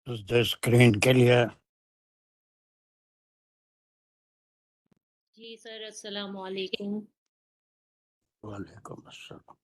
Is the screen clear? جی سر السلام علیکم. وعلیکم السلام.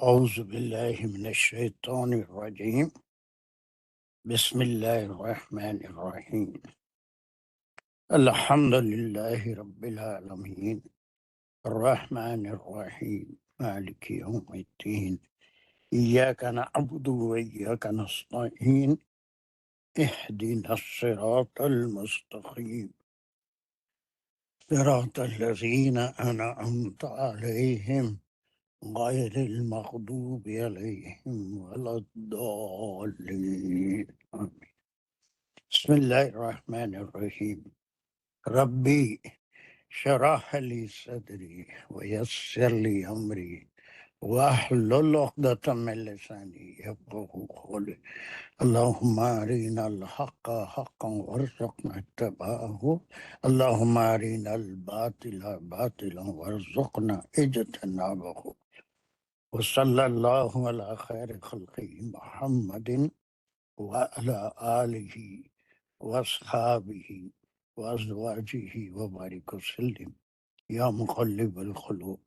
أعوذ بالله من الشيطان الرجيم. بسم الله الرحمن الرحيم. الحمد لله رب العالمين الرحمن الرحيم مالك يوم الدين إياك نعبد وإياك نستعين اهدنا الصراط المستقيم صراط الذين أنعمت عليهم غير المغضوب عليهم ولا الضالين آمين. بسم الله الرحمن الرحيم. ربي شرح لي صدري ويسر لي أمري واحلل عقدة من لساني يفقهوا قولي. اللهم أرنا الحق حقا وارزقنا اتباعه اللهم أرنا الباطل باطلا وارزقنا اجتنابه وصلى الله على خير خلقه محمد وعلى آله وأصحابه وأزواجه وبارك وسلم. يا مقلب القلوب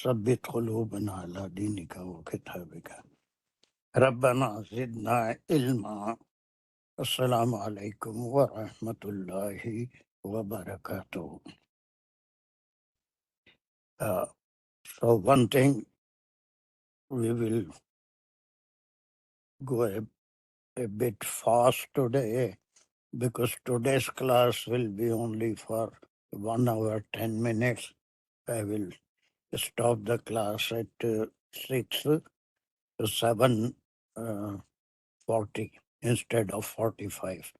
ثبت قلوبنا على دينك وكتابك. ربنا زدنا علما. السلام عليكم ورحمة الله وبركاته. So one thing, we will go a bit fast today because today's class will be only for 1 hour 10 minutes. I will stop the class at 6 to 7:40 instead of 45.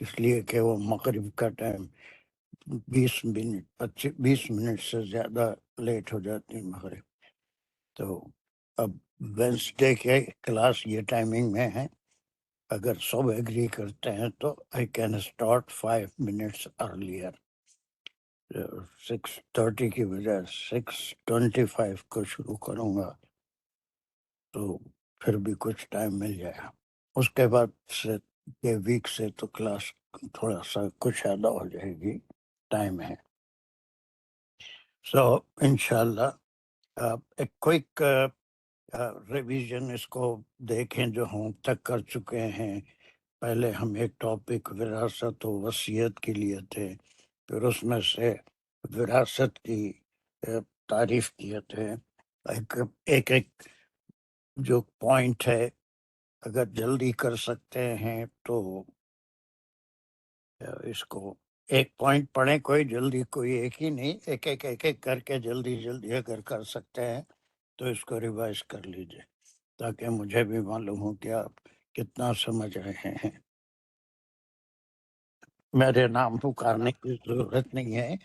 اس لیے کہ وہ مغرب کا ٹائم 20 منٹ سے زیادہ لیٹ ہو جاتی مغرب. تو اب وینسڈے کے کلاس یہ ٹائمنگ میں ہے. اگر سب ایگری کرتے ہیں تو I can start 5 minutes earlier. 6:30 کی بجائے 6:25 کو شروع کروں گا تو پھر بھی کچھ ٹائم مل جائے گا. اس کے بعد سے یہ ویک سے تو کلاس تھوڑا سا کچھ زیادہ ہو جائے گی. ٹائم ہے. سو انشاءاللہ ایک کوئک ریویژن اس کو دیکھیں جو ہم تک کر چکے ہیں. پہلے ہم ایک ٹاپک وراثت و وصیت کے لیے تھے، پھر اس میں سے وراثت کی تعریف کیے تھے. ایک جو پوائنٹ ہے اگر جلدی کر سکتے ہیں تو اس کو ایک پوائنٹ پڑھیں. کوئی جلدی کوئی ایک ہی نہیں، ایک ایک کر کے جلدی اگر کر سکتے ہیں تو اس کو ریوائز کر لیجیے تاکہ مجھے بھی معلوم ہو کہ آپ کتنا سمجھ رہے ہیں. میرے نام پکارنے کی ضرورت نہیں ہے.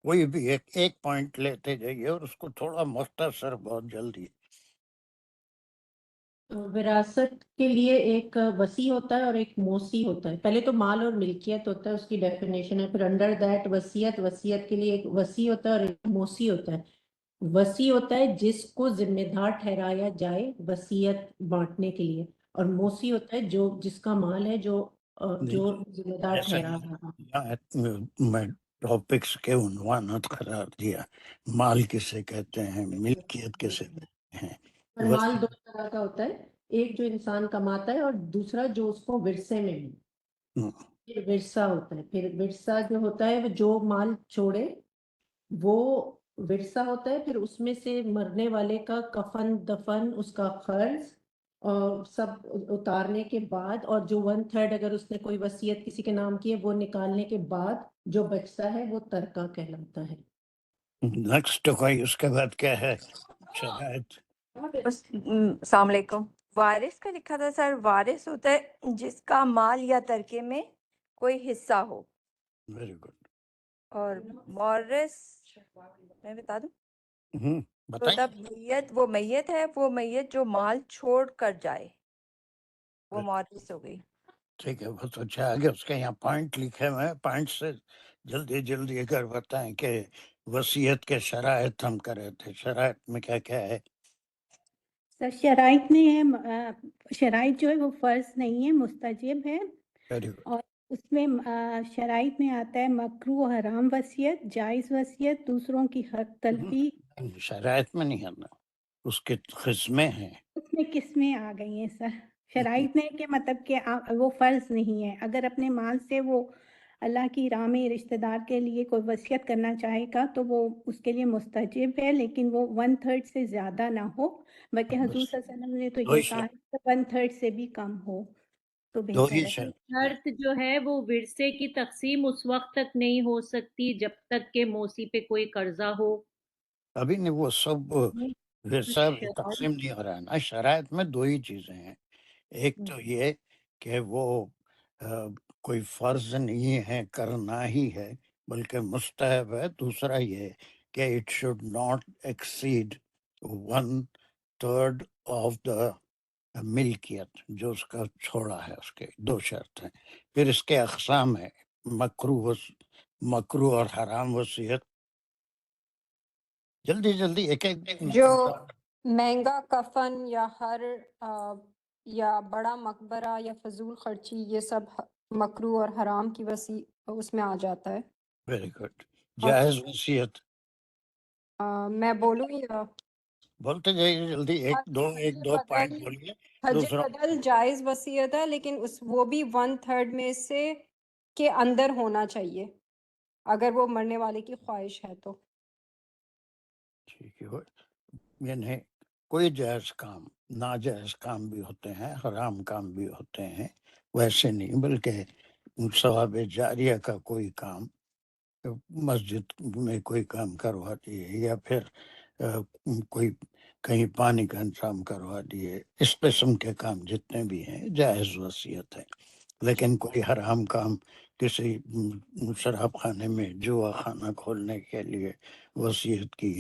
کوئی بھی ایک پوائنٹ لیتے جائیے اور اس کو تھوڑا مختصر بہت جلدی. وراثت کے لیے ایک وصی ہوتا ہے اور ایک موصی ہوتا ہے. پہلے تو مال اور ملکیت ہوتا ہے، اس کی ڈیفینیشن ہے. پھر انڈر دیٹ وصیت کے لیے ایک وصی ہوتا ہے اور ایک موصی ہوتا ہے. وصی ہوتا ہے جس کو ذمہ دار ٹھہرایا جائے وصیت بانٹنے کے لیے، اور موصی ہوتا ہے جس کا مال ہے جو ذمہ دار ایسا ٹھہرا رہا. میں ٹاپکس کے عنوانات قرار دیا. مال کسے کہتے ہیں، ملکیت کسے کہتے ہیں. اور مال دو طرح کا ہوتا ہے، ایک جو انسان کماتا ہے اور دوسرا جو اس کو ورثے میں ملے. پھر ورثہ ہوتا ہے. پھر ورثہ جو ہوتا ہے وہ جو مال چھوڑے وہ ورثہ ہوتا ہے. پھر اس میں سے مرنے والے کا کفن دفن، اس کا خرچ اور سب اتارنے کے بعد، اور جو 1/3 اگر اس نے کوئی وصیت کسی کے نام کی ہے وہ نکالنے کے بعد جو بچتا ہے وہ ترکہ کہلاتا ہے. نیکسٹ کوئی اس کے بعد کیا ہے شرائط؟ السلام علیکم. وارث کا لکھا تھا سر. وارث ہوتا ہے جس کا مال یا ترکے میں کوئی حصہ ہو. Very good. اور مورث میں بتا دوں بتائیں. میت وہ میت ہے، وہ میت جو مال چھوڑ کر جائے وہ مورث ہو گئی. ٹھیک ہے، بہت اچھا. آگے اس کے یہاں پوائنٹ لکھے ہوئے ہیں. پوائنٹ سے جلدی اگر بتائیں کہ وصیت کے شرائط ہم کرے تھے، شرائط میں کیا کیا ہے؟ سر شرائط میں ہے، شرائط جو ہے وہ فرض نہیں ہے، مستجب ہے. Very good. اور اس میں شرائط میں آتا ہے مکروہ حرام وصیت، جائز وصیت، دوسروں کی حق تلفی. شرائط میں نہیں آنا، اس کے قسمیں ہیں. اس میں قسمیں آ گئی ہیں سر. شرائط میں کہ مطلب کہ وہ فرض نہیں ہے. اگر اپنے مال سے وہ اللہ کی راہ میں رشتہ دار کے لیے کوئی وصیت کرنا چاہے گا تو وہ اس کے لیے مستجب ہے، لیکن وہ 1/3 سے زیادہ نہ ہو. بلکہ حضور صلی اللہ علیہ وسلم نے تو یہ کہا ہے کہ 1/3 سے بھی کم ہو تو بہتر ہے. شرط جو ہے وہ ورثے کی تقسیم اس وقت تک نہیں ہو سکتی جب تک کہ موصی پہ کوئی قرضہ ہو. ابھی نہیں، وہ سب ورثہ تقسیم نہیں ہو رہا ہے نا. شرائط میں دو ہی چیزیں ہیں. ایک تو یہ کہ وہ کوئی فرض نہیں ہے، کرنا ہی ہے بلکہ مستحب ہے. دوسرا یہ کہ it should not exceed 1/3 of the ملکیت جو اس کا چھوڑا ہے. اس کے دو شرط ہیں. پھر اس کے اقسام ہیں، مکروہ اور حرام وصیت. جلدی ایک جو مہنگا کفن یا یا بڑا مقبرہ یا فضول خرچی، یہ سب مکروہ اور حرام کی اس میں آ جاتا ہے. Very good. جائز وصیت میں بولوں یا بولتے جائیے جلدی. ایک دو پوائنٹ بولیے. حج بدل جائز وصیت ہے، لیکن وہ بھی 1/3 میں سے کے اندر ہونا چاہیے اگر وہ مرنے والے کی خواہش ہے تو. ٹھیک ہے. یعنی کوئی جائز کام، ناجائز کام بھی ہوتے ہیں، حرام کام بھی ہوتے ہیں، ویسے نہیں بلکہ ثواب جاریہ کا کوئی کام، مسجد میں کوئی کام کروا دیے یا پھر کوئی کہیں پانی کا انتظام کروا دیے، اس قسم کے کام جتنے بھی ہیں جائز وصیت ہے. لیکن کوئی حرام کام کسی شراب خانے میں جوا خانہ کھولنے کے لیے وصیت کی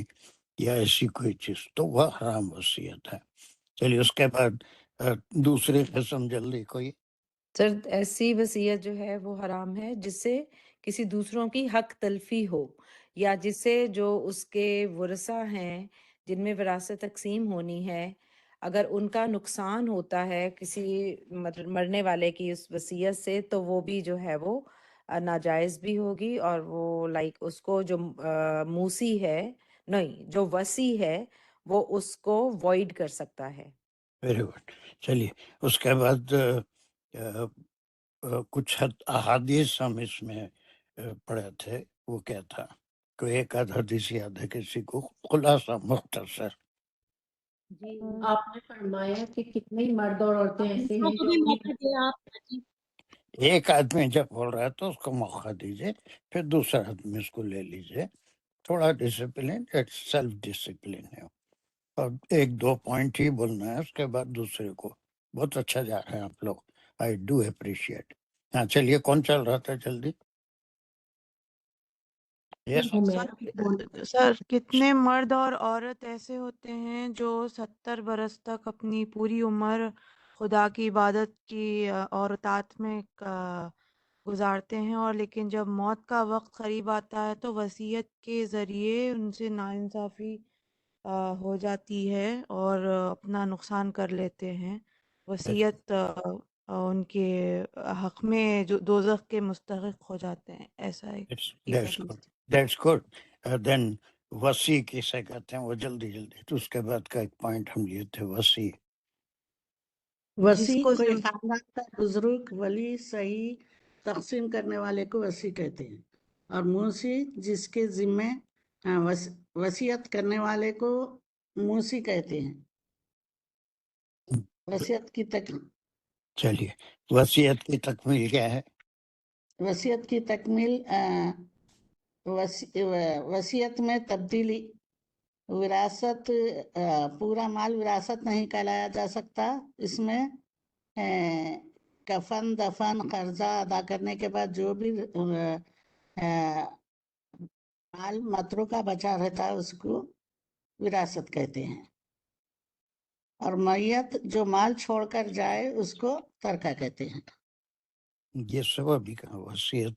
یا ایسی کوئی چیز، تو وہ حرام وصیت ہے۔ چلیے اس کے بعد دوسری قسم جلدی کوئی۔ سر ایسی وصیت جو ہے وہ حرام ہے جس سے کسی دوسروں کی حق تلفی ہو، یا جس سے جو اس کے ورثہ ہیں جن میں وراثت تقسیم ہونی ہے، اگر ان کا نقصان ہوتا ہے کسی مرنے والے کی اس وصیت سے، تو وہ بھی جو ہے وہ ناجائز بھی ہوگی، اور وہ لائک اس کو جو موسی ہے، نہیں جو وصی ہے وہ اس کو وائڈ کر سکتا ہے۔ Very good. چلیے اس کے بعد کچھ احادیث ہم اس میں پڑھے تھے، وہ کیا تھا؟ کوئی ایک آدھ حدیث یاد ہے کسی کو؟ خلاصہ مختصر۔ جی آپ نے فرمایا کہ کتنے مرد اور عورتیں ایسے دوسروں ہیں کو جو بھی اپنی موقع دیں آپ۔ جی ایک آدمی جب بول رہا ہے تو اس کو موقع دیجیے، پھر دوسرا آدمی اس کو لے لیجیے۔ تھوڑا ڈسپلن، سیلف ڈسپلن ہے، اور ایک دو پوائنٹ ہی بولنا ہے، اس کے بعد دوسرے کو۔ بہت اچھا جا رہے ہیں آپ لوگ، آئی ڈو اپریشیٹ۔ ہاں چلیے، کون چل رہا تھا جلدی؟ یس سر کتنے مرد اور عورت ایسے ہوتے ہیں جو 70 برس تک اپنی پوری عمر خدا کی عبادت کی اور اطاعت میں گزارتے ہیں، اور لیکن جب موت کا وقت قریب آتا ہے تو وصیت کے ذریعے ان سے ناانصافی ہو جاتی ہے اور اپنا نقصان کر لیتے ہیں۔ وصیت ان کے حق میں جو دوزخ کے مستحق ہو جاتے ہیں، ایسا ایک حدیث۔ That's good. دین وسیع کسے کہتے ہیں؟ وہ جلدی جلدی، تو اس کے بعد کا ایک پوائنٹ ہم لیے تھے، وسیع۔ وسیع کو کوئی خاندان کا بزرگ، ولی، صحیح تقسیم کرنے والے کو وسیع کہتے ہیں، اور موسی جس کے ذمے وصیت کرنے والے کو موسی کہتے ہیں۔ وصیت کی چلیے، وصیت کی تکمیل کیا ہے؟ وصیت کی تکمیل وصیت میں تبدیلی۔ وراثت، پورا مال وراثت نہیں کہلایا جا سکتا، اس میں کفن، دفن، قرضہ ادا کرنے کے بعد جو بھی مال متروکہ بچا رہتا ہے اس کو وراثت کہتے ہیں، اور میت جو مال چھوڑ کر جائے اس کو ترکہ کہتے ہیں۔ یہ سب ابھی کہا، وصیت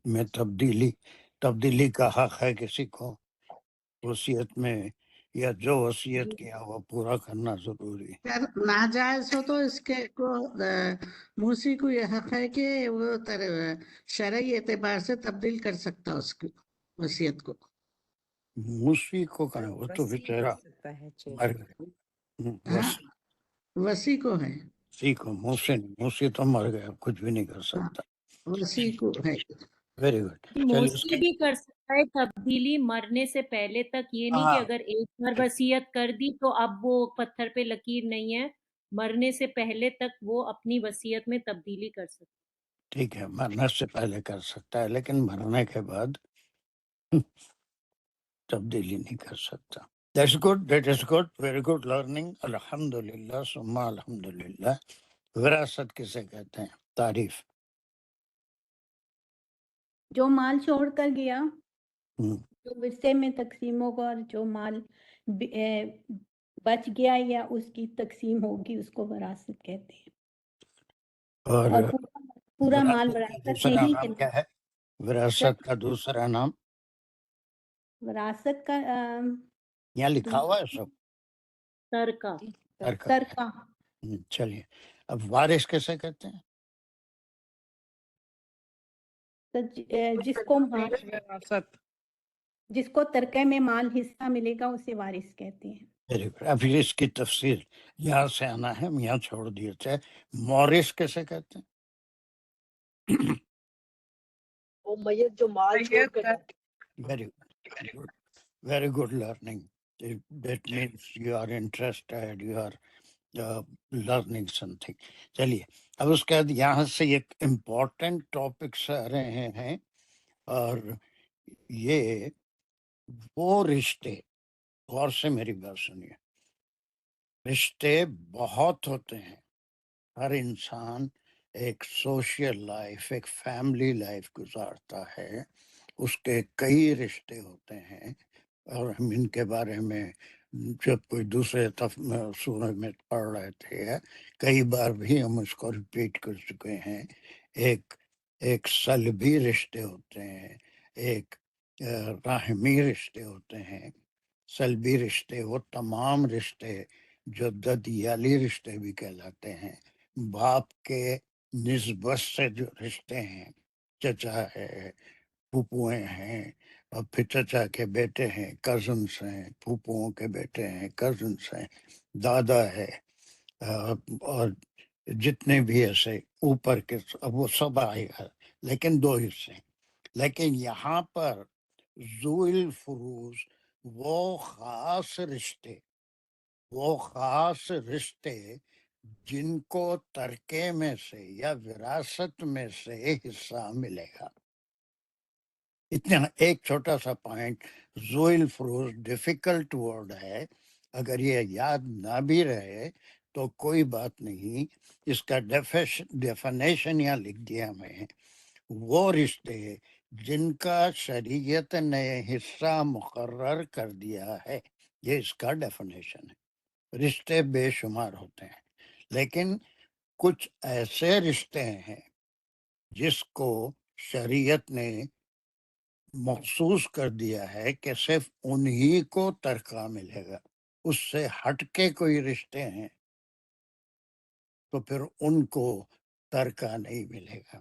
میں تبدیلی کا حق ہے کسی کو وصیت میں، یا جو وصیت کیا وہ پورا کرنا ضروری ہے۔ اگر ناجائز ہو تو اس کے کو موسی کو یہ حق ہے کہ وہ شرعی اعتبار سے تبدیل کر سکتا اس کی وصیت کو۔ موسی کو کہا، وہ تو وصی بیچارہ کر سکتا ہے مر گیا۔ ہاں، وصی کو ہے، وصی کو، موسی تو مر گیا، کچھ بھی نہیں کر ہاں، سکتا۔ وصی کو ہے۔ Very good. چلیے اس موسی کے بھی کر سکتا ہے تبدیلی مرنے سے پہلے تک، یہ نہیں کہ اگر ایک بار وصیت کر دی تو اب وہ پتھر پہ لکیر نہیں ہے، مرنے سے پہلے تک وہ اپنی وصیت میں تبدیلی کر سکتا ہے۔ ٹھیک ہے، مرنے سے پہلے کر سکتا ہے، لیکن مرنے کے بعد تبدیلی نہیں کر سکتا۔ That's good, that is good, very good learning, الحمد للہ ثم الحمد للہ۔ وراثت کسے کہتے ہیں؟ تعریف۔ جو مال چھوڑ کر گیا، ہم، جو ورثے میں تقسیم ہوگا، اور جو مال بچ گیا یا اس کی تقسیم ہوگی، اس کو وراثت کہتے ہیں۔ اور اور پورا مال وراثت کا وراثت دوسرا نہیں نام ہے۔ کیا ہے؟ وراثت کا دوسرا نام وراثت کا یہاں لکھا ہوا ہے سب؟ ترکہ۔ ترکہ۔ ترکہ، چلیے، اب وارث کیسے کہتے ہیں؟ جس کو جس کو ترکے میں مال حصہ ملے گا اسے وارث کہتے ہیں۔ Very good. ابھی اس کی تفصیل یہاں سے آنا ہے، ہم یہاں چھوڑ دیے تھے۔ مورث کیسے کہتے ہیں؟ وہ میت جو مال چھوڑ کر very good, very good learning. That means you are interested, you are learning something. چلیے، اب اس کے بعد یہاں سے ایک امپورٹنٹ ٹاپکس آ رہے ہیں، اور یہ وہ رشتے، غور سے میری بات سنیے، رشتے بہت ہوتے ہیں، ہر انسان ایک سوشل لائف، ایک فیملی لائف گزارتا ہے، اس کے کئی رشتے ہوتے ہیں، اور ہم ان کے بارے میں جب کوئی دوسرے سورہ میں پڑھ رہے تھے، کئی بار بھی ہم اس کو ریپیٹ کر چکے ہیں۔ ایک سلبی رشتے ہوتے ہیں، ایک راہمی رشتے ہوتے ہیں۔ سلبی رشتے وہ تمام رشتے جو ددیالی رشتے بھی کہلاتے ہیں، باپ کے نسبت سے جو رشتے ہیں، چچا ہے، پھوپھوئیں ہیں، اور پھر چچا کے بیٹے ہیں، کزنس ہیں، پھوپھوؤں کے بیٹے ہیں، کزنس ہیں، دادا ہے، اور جتنے بھی ایسے اوپر کے وہ سب آئے گا، لیکن دو حصے۔ لیکن یہاں پر ذو الفروز وہ خاص رشتے جن کو ترکے میں سے یا وراثت میں سے حصہ ملے گا۔ اتنا ایک چھوٹا سا پوائنٹ، ذو الفروز ڈیفیکلٹ ورڈ ہے، اگر یہ یاد نہ بھی رہے تو کوئی بات نہیں، اس کا ڈیفینیشن یہاں لکھ دیا میں۔ وہ رشتے جن کا شریعت نے حصہ مقرر کر دیا ہے، یہ اس کا ڈیفینیشن ہے۔ رشتے بے شمار ہوتے ہیں، لیکن کچھ ایسے رشتے ہیں جس کو شریعت نے مخصوص کر دیا ہے کہ صرف انہی کو ترکہ ملے گا، اس سے ہٹ کے کوئی رشتے ہیں تو پھر ان کو ترکہ نہیں ملے گا۔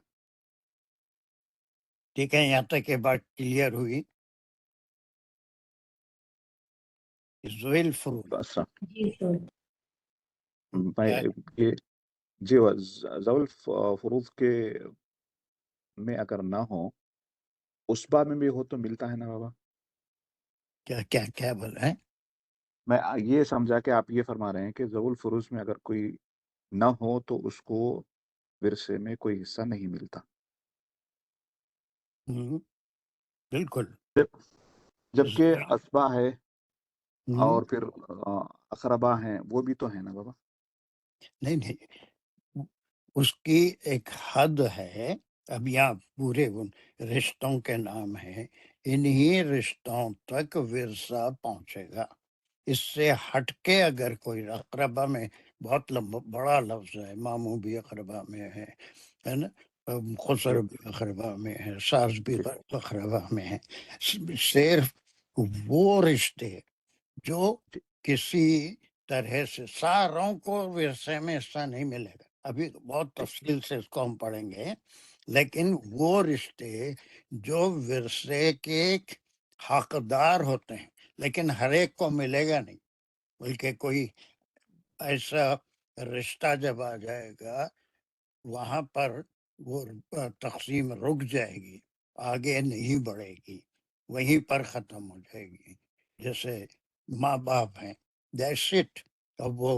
ٹھیک ہے، یہاں تک یہ بات کلیئر ہوئی؟ ذو الفروز جی سر۔ میں یہ جی ذوی الفروض کے میں اگر نہ ہو، اس بات میں بھی ہو تو ملتا ہے نا بابا؟ کیا کیا کیا بول رہے ہیں؟ میں یہ سمجھا کہ آپ یہ فرما رہے ہیں کہ ذوی الفروض میں اگر کوئی نہ ہو تو اس کو ورثے میں کوئی حصہ نہیں ملتا۔ بالکل۔ جبکہ اسبا ہے ہم، اور پھر اقربا ہیں، وہ بھی تو ہیں نا بابا؟ نہیں، اس کی ایک حد ہے۔ اب یہاں پورے ان رشتوں کے نام ہیں، انہی رشتوں تک ورثہ پہنچے گا۔ اس سے ہٹ کے اگر کوئی اقربا میں، بہت بڑا لفظ ہے، ماموں بھی اقربا میں ہے نا، خسر بھی اقربا میں ہے، ساس بھی اقربا میں ہے۔ صرف وہ رشتے جو کسی طرح سے ساروں کو ورثے میں حصہ نہیں ملے گا، ابھی بہت تفصیل سے اس کو ہم پڑھیں گے، لیکن وہ رشتے جو ورثے کے حقدار ہوتے ہیں، لیکن ہر ایک کو ملے گا نہیں، بلکہ کوئی ایسا رشتہ جب آ جائے گا وہاں پر وہ تقسیم رک جائے گی، آگے نہیں بڑھے گی، وہیں پر ختم ہو جائے گی۔ جیسے ماں باپ ہیں، دیٹس اٹ، اب وہ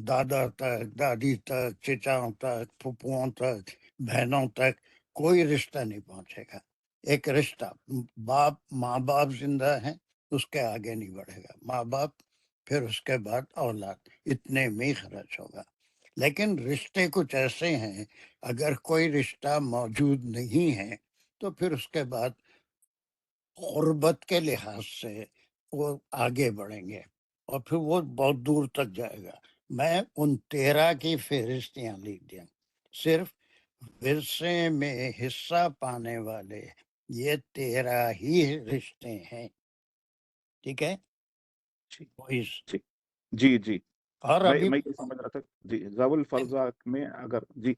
دادا تک، دادی تک، چچاؤں تک، پھپھوؤں تک، بہنوں تک کوئی رشتہ نہیں پہنچے گا۔ ایک رشتہ ماں باپ زندہ ہیں، اس کے آگے نہیں بڑھے گا، ماں باپ پھر اس کے بعد اولاد، اتنے میں ہی خرچ ہوگا۔ لیکن رشتے کچھ ایسے ہیں، اگر کوئی رشتہ موجود نہیں ہے تو پھر اس کے بعد قربت کے لحاظ سے وہ آگے بڑھیں گے، اور پھر وہ بہت دور تک جائے گا۔ میں ان 13 کی فہرست یہاں لکھ دیا، صرف ورثے میں حصہ پانے والے یہ 13 ہی رشتے ہیں، ٹھیک ہے؟ جی جی، اور ابھی میں یہ سمجھ رہا تھا جی، ذوی الفرضہ میں اگر جی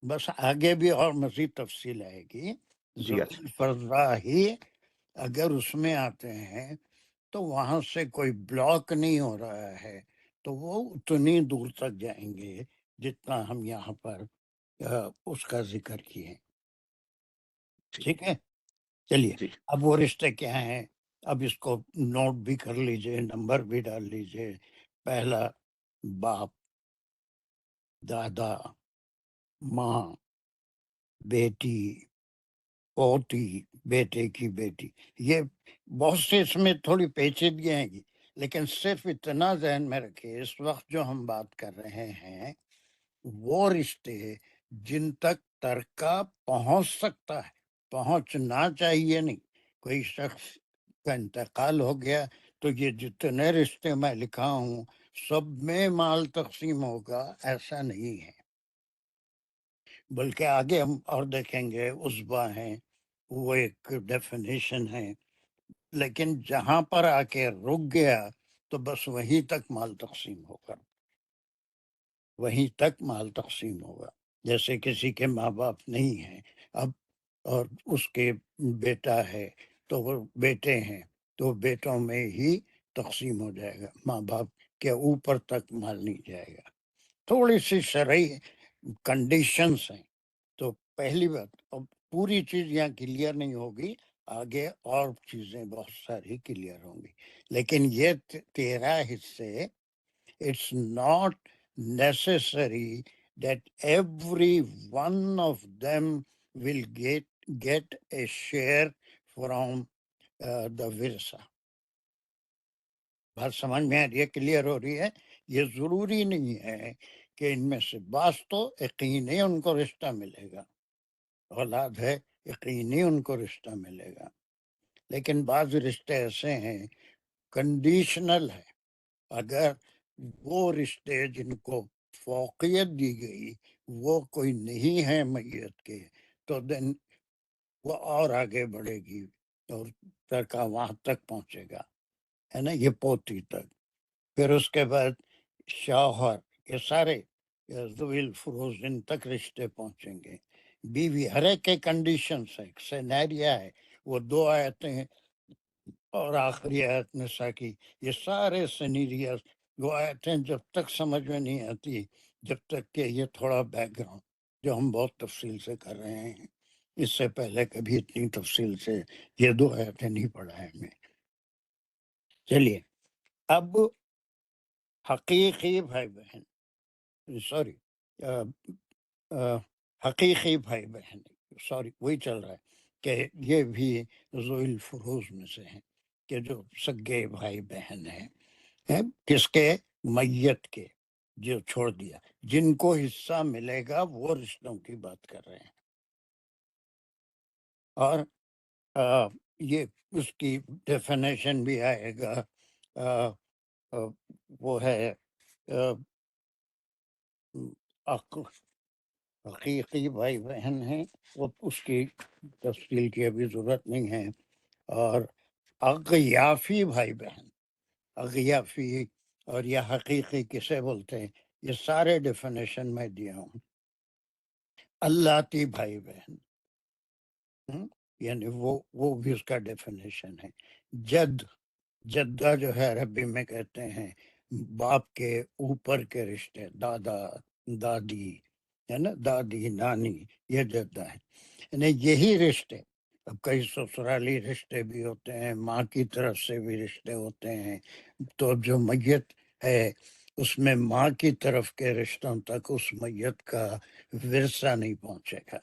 بس آگے بھی اور مزید تفصیل آئے گی۔ جی اچھا الفرضہ ہی اگر اس میں آتے ہیں تو وہاں سے کوئی بلاک نہیں ہو رہا ہے تو وہ اتنی دور تک جائیں گے جتنا ہم یہاں پر اس کا ذکر کیے۔ ٹھیک ہے، چلیے جی اب وہ رشتے کیا ہیں، اب اس کو نوٹ بھی کر لیجئے، نمبر بھی ڈال لیجئے۔ پہلا، باپ، دادا، ماں، بیٹی، پوتی، بیٹے کی بیٹی، یہ بہت سے اس میں تھوڑی پیچیدگیاں ہیں گی، لیکن صرف اتنا ذہن میں رکھے، اس وقت جو ہم بات کر رہے ہیں وہ رشتے جن تک ترکہ پہنچ سکتا ہے، پہنچنا چاہیے نہیں. کوئی شخص کا انتقال ہو گیا تو یہ جتنے رشتے میں لکھا ہوں سب میں مال تقسیم ہوگا، ایسا نہیں ہے. بلکہ آگے ہم اور دیکھیں گے عصبہ ہیں، وہ ایک ڈیفینیشن ہے، لیکن جہاں پر آ کے رک گیا تو بس وہیں تک مال تقسیم ہوگا، وہیں تک مال تقسیم ہوگا. جیسے کسی کے ماں باپ نہیں ہیں اب اور اس کے بیٹا ہے تو وہ بیٹے ہیں تو بیٹوں میں ہی تقسیم ہو جائے گا، ماں باپ کے اوپر تک مال نہیں جائے گا. تھوڑی سی شرعی کنڈیشنز ہیں. تو پہلی بات، اب پوری چیز یہاں کلیئر نہیں ہوگی، آگے اور چیزیں بہت ساری کلیئر ہوں گی. لیکن یہ 13 حصے، it's not necessary that every one of them will get a share from the ورثہ. بات سمجھ میں آ رہی ہے، کلیئر ہو رہی ہے؟ یہ ضروری نہیں ہے کہ ان میں سے بعض تو یقینی ان کو رشتہ ملے گا، اولاد ہے یقینی ان کو رشتہ ملے گا، لیکن بعض رشتے ایسے ہیں کنڈیشنل ہے. اگر وہ رشتے جن کو فوقیت دی گئی وہ کوئی نہیں ہے میت کے تو دن وہ اور آگے بڑھے گی اور ترکہ وہاں تک پہنچے گا، ہے نا، یہ پوتی تک. پھر اس کے بعد شوہر، یہ سارے ذوی الفروز ان تک رشتے پہنچیں گے. بیوی، ہر ایک کے کنڈیشنز ہے، سینیریا ہے. وہ 2 آیتیں اور آخری آیت نساء کی، یہ سارے سینیریاز وہ آیتیں جب تک سمجھ میں نہیں آتی جب تک کہ یہ تھوڑا بیک گراؤنڈ جو ہم بہت تفصیل سے کر رہے ہیں، اس سے پہلے کبھی اتنی تفصیل سے یہ 2 آیتیں نہیں پڑھا ہے ہمیں. چلیے اب حقیقی بھائی بہن، سوری حقیقی بھائی بہن، سوری وہی چل رہا ہے کہ یہ بھی ذوی الفروز میں سے ہیں کہ جو سگے بھائی بہن ہیں کس کے؟ میت کے، جو چھوڑ دیا، جن کو حصہ ملے گا وہ رشتوں کی بات کر رہے ہیں. اور یہ اس کی ڈیفینیشن بھی آئے گا، وہ ہے حقیقی بھائی بہن ہیں، وہ اس کی تفصیل کی ابھی ضرورت نہیں ہے. اور اغیافی بھائی بہن، اغیافی اور یہ حقیقی کسے بولتے ہیں، یہ سارے ڈیفینیشن میں دیا ہوں. اللاتی بھائی بہن، یعنی وہ بھی اس کا ڈیفینیشن ہے. جدہ جو ہے عربی میں کہتے ہیں باپ کے اوپر کے رشتے، دادا دادی، ہے نا، دادی نانی، یہ جدہ ہے. یعنی یہی رشتے، اب کئی سسرالی رشتے بھی ہوتے ہیں، ماں کی طرف سے بھی رشتے ہوتے ہیں، تو جو میت ہے اس میں ماں کی طرف کے رشتوں تک اس میت کا ورثہ نہیں پہنچے گا.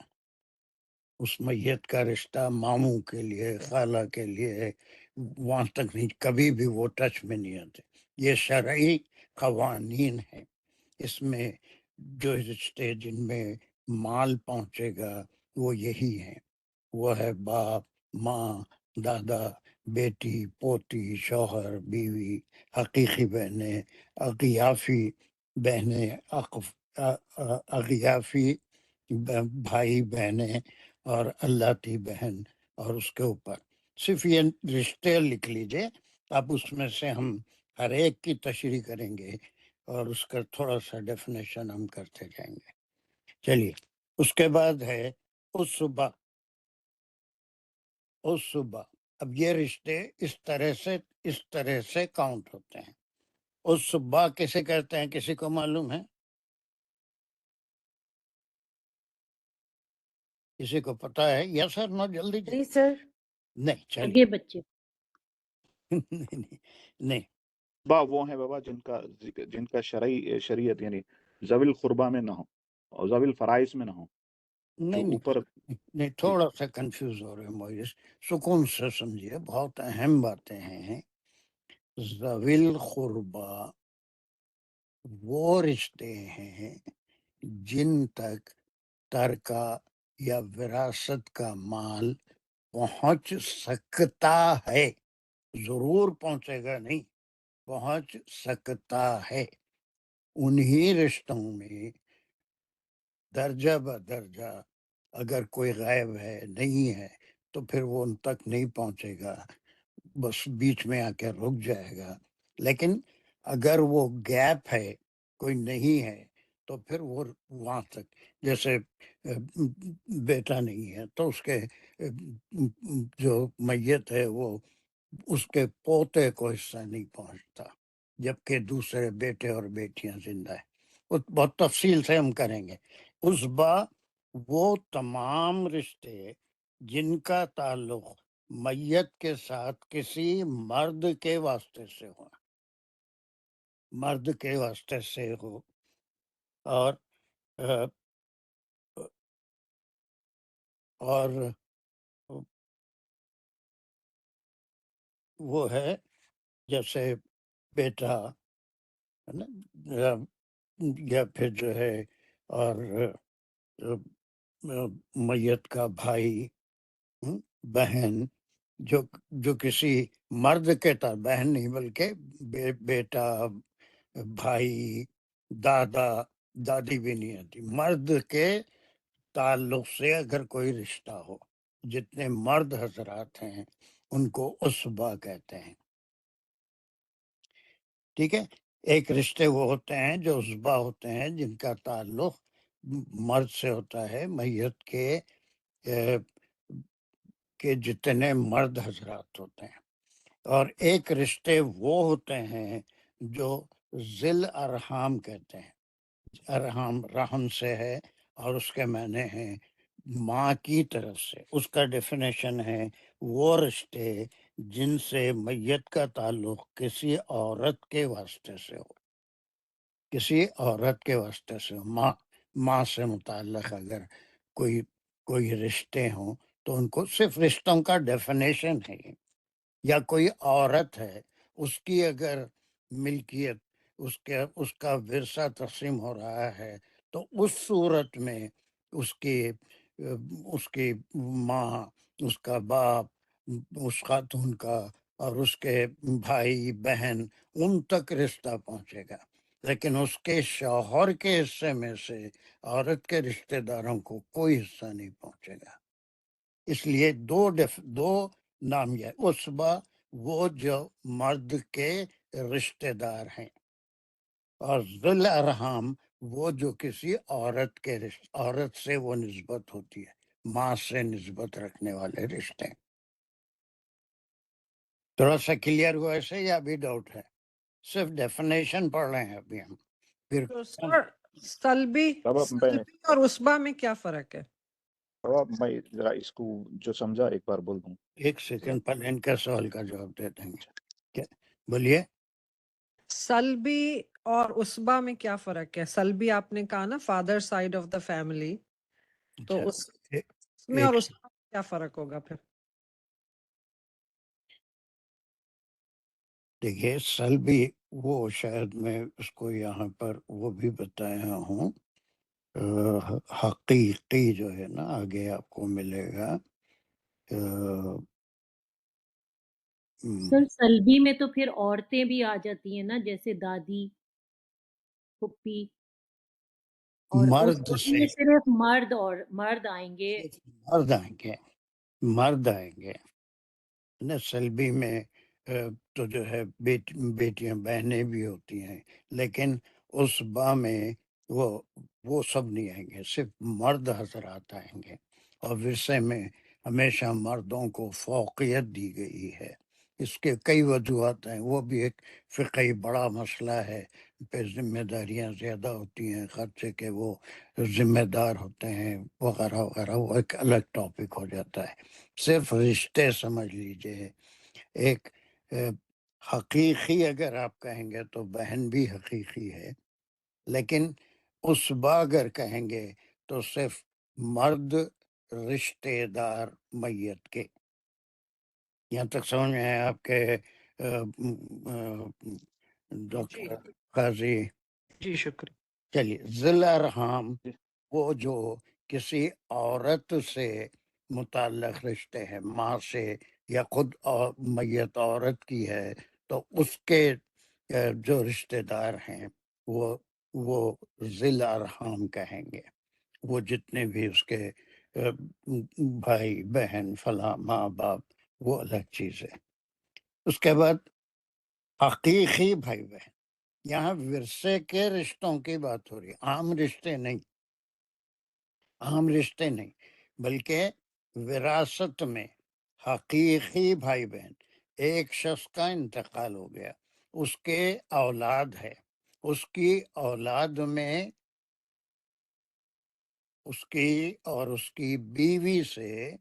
اس میت کا رشتہ ماموں کے لیے، خالہ کے لیے وہاں تک نہیں، کبھی بھی وہ ٹچ میں نہیں آتے. یہ شرعی قوانین ہیں. اس میں جو رشتے جن میں مال پہنچے گا وہ یہی ہیں، وہ ہے باپ، ماں، دادا، بیٹی، پوتی، شوہر، بیوی، حقیقی بہنیں، اغیافی بہنیں، اغیافی بھائی بہنیں، اور اللاتی بہن. اور اس کے اوپر صرف یہ رشتے لکھ لیجئے، اب اس میں سے ہم ہر ایک کی تشریح کریں گے اور اس کا تھوڑا سا ڈیفینیشن ہم کرتے جائیں گے. چلیے اس کے بعد ہے عصبہ. عصبہ، اب یہ رشتے اس طرح سے کاؤنٹ ہوتے ہیں. عصبہ کسے کہتے ہیں، کسی کو معلوم ہے؟ کسی کو پتا ہے؟ یس سر، نو، جلدی جی سر. نہیں، چلیے آگے بچے. نہیں با وہ ہیں بابا جن کا شریعت یعنی ذوی القربہ میں نہ ہو اور ذوی الفرائض میں نہ ہو، جو اوپر. نہیں، تھوڑا سا کنفیوز ہو رہے ہیں موئس، سکون سے سمجھیے، بہت اہم باتیں ہیں. ذوی القربہ وہ رشتے ہیں جن تک ترکہ یا وراثت کا مال پہنچ سکتا ہے، ضرور پہنچے گا نہیں، پہنچ سکتا ہے۔ انہی رشتوں میں درجہ بدرجہ اگر کوئی غائب ہے، نہیں ہے، تو پھر وہ ان تک نہیں پہنچے گا، بس بیچ میں آ کے رک جائے گا۔ لیکن اگر وہ گیپ ہے، کوئی نہیں ہے، تو پھر وہ وہاں تک، جیسے بیٹا نہیں ہے تو اس کے جو میت ہے وہ اس کے پوتے کو حصہ نہیں پہنچتا، جبکہ دوسرے بیٹے اور بیٹیاں زندہ ہیں۔ وہ بہت تفصیل سے ہم کریں گے۔ عصبہ وہ تمام رشتے جن کا تعلق میت کے ساتھ کسی مرد کے واسطے سے ہو، مرد کے واسطے سے ہو، اور اور وہ ہے جیسے بیٹا ہے نا، یا پھر جو ہے، اور میت کا بھائی، بہن، جو کسی مرد کے تھا، بہن نہیں بلکہ بیٹا، بھائی، دادا، دادی بھی نہیں آتی، مرد کے تعلق سے اگر کوئی رشتہ ہو، جتنے مرد حضرات ہیں ان کو عصبہ کہتے ہیں، ٹھیک ہے۔ ایک رشتے وہ ہوتے ہیں جو عصبہ ہوتے ہیں، جن کا تعلق مرد سے ہوتا ہے، میت کے جتنے مرد حضرات ہوتے ہیں، اور ایک رشتے وہ ہوتے ہیں جو ذل ارحام کہتے ہیں۔ ارحام رحم سے ہے، اور اس کے معنی ہیں ماں کی طرف سے۔ اس کا ڈیفینیشن ہے وہ رشتے جن سے میت کا تعلق کسی عورت کے واسطے سے ہو، کسی عورت کے واسطے سے ہو، ماں سے متعلق اگر کوئی رشتے ہوں تو ان کو صرف رشتوں کا ڈیفینیشن ہے۔ یا کوئی عورت ہے، اس کی اگر ملکیت، اس کا ورثہ تقسیم ہو رہا ہے، تو اس صورت میں اس کی ماں، اس کا باپ، اس خاتون کا اور اس کے بھائی بہن، ان تک رشتہ پہنچے گا، لیکن اس کے شوہر کے حصے میں سے عورت کے رشتہ داروں کو کوئی حصہ نہیں پہنچے گا۔ اس لیے دو نام یہ عصبہ وہ جو مرد کے رشتہ دار ہیں، اور ذل ارحام وہ جو کسی عورت سے وہ نسبت ہوتی ہے، ماں سے نسبت رکھنے والے رشتے۔ تھوڑا سا کلیئر ہوا ایسے، یا بھی ڈاؤٹ ہے؟ صرف ڈیفینیشن پڑھ رہے ہیں ابھی ہم، پھر تو سر سلبی اور عصبہ میں کیا فرق ہے؟ میں ذرا اس کو جو سمجھا ایک بار بول دوں۔ ایک سیکنڈ پہلے ان کا سوال کا جواب دے دیں گے۔ بولیے۔ سلبی اور عصبہ میں کیا فرق ہے؟ سلبی آپ نے کہا نا father side of the family, تو اس میں اور عصبہ میں کیا فرق ہوگا پھر؟ دیکھیے، سلبی وہ شاید میں اس کو یہاں پر وہ بھی بتایا ہوں، حقیقی جو ہے نا، آگے آپ کو ملے گا۔ سر سلبی میں تو پھر عورتیں بھی آ جاتی ہیں نا، جیسے دادی، پھپھی، اور مرد سے صرف مرد آئیں گے۔ مرد آئیں گے نا سلبی میں، تو جو ہے بیٹیاں بہنیں بھی ہوتی ہیں، لیکن اس با میں وہ سب نہیں آئیں گے، صرف مرد حضرات آئیں گے۔ اور ورثے میں ہمیشہ مردوں کو فوقیت دی گئی ہے۔ اس کے کئی وجوہات ہیں، وہ بھی ایک فقہی بڑا مسئلہ ہے، پہ ذمہ داریاں زیادہ ہوتی ہیں، خرچے کے وہ ذمہ دار ہوتے ہیں، وغیرہ وغیرہ، وہ ایک الگ ٹاپک ہو جاتا ہے۔ صرف رشتے سمجھ لیجئے، ایک حقیقی اگر آپ کہیں گے تو بہن بھی حقیقی ہے، لیکن عصبہ اگر کہیں گے تو صرف مرد رشتے دار میت کے۔ یہاں تک سمجھ میں ہے آپ کے ڈاکٹر قاضی؟ جی شکریہ۔ چلیے، ذل ارحام وہ جو کسی عورت سے متعلق رشتے ہیں، ماں سے یا خود میت عورت کی ہے تو اس کے جو رشتے دار ہیں وہ ذی الارحام کہیں گے، وہ جتنے بھی اس کے بھائی بہن فلاں ماں باپ، وہ الگ چیز ہے۔ اس کے بعد حقیقی بھائی بہن، یہاں ورثے کے رشتوں کی بات ہو رہی ہے، عام رشتے نہیں، بلکہ وراثت میں حقیقی بھائی بہن، ایک شخص کا انتقال ہو گیا، اس کے اولاد ہے، اس کی اولاد میں اس کی اور اس کی بیوی سے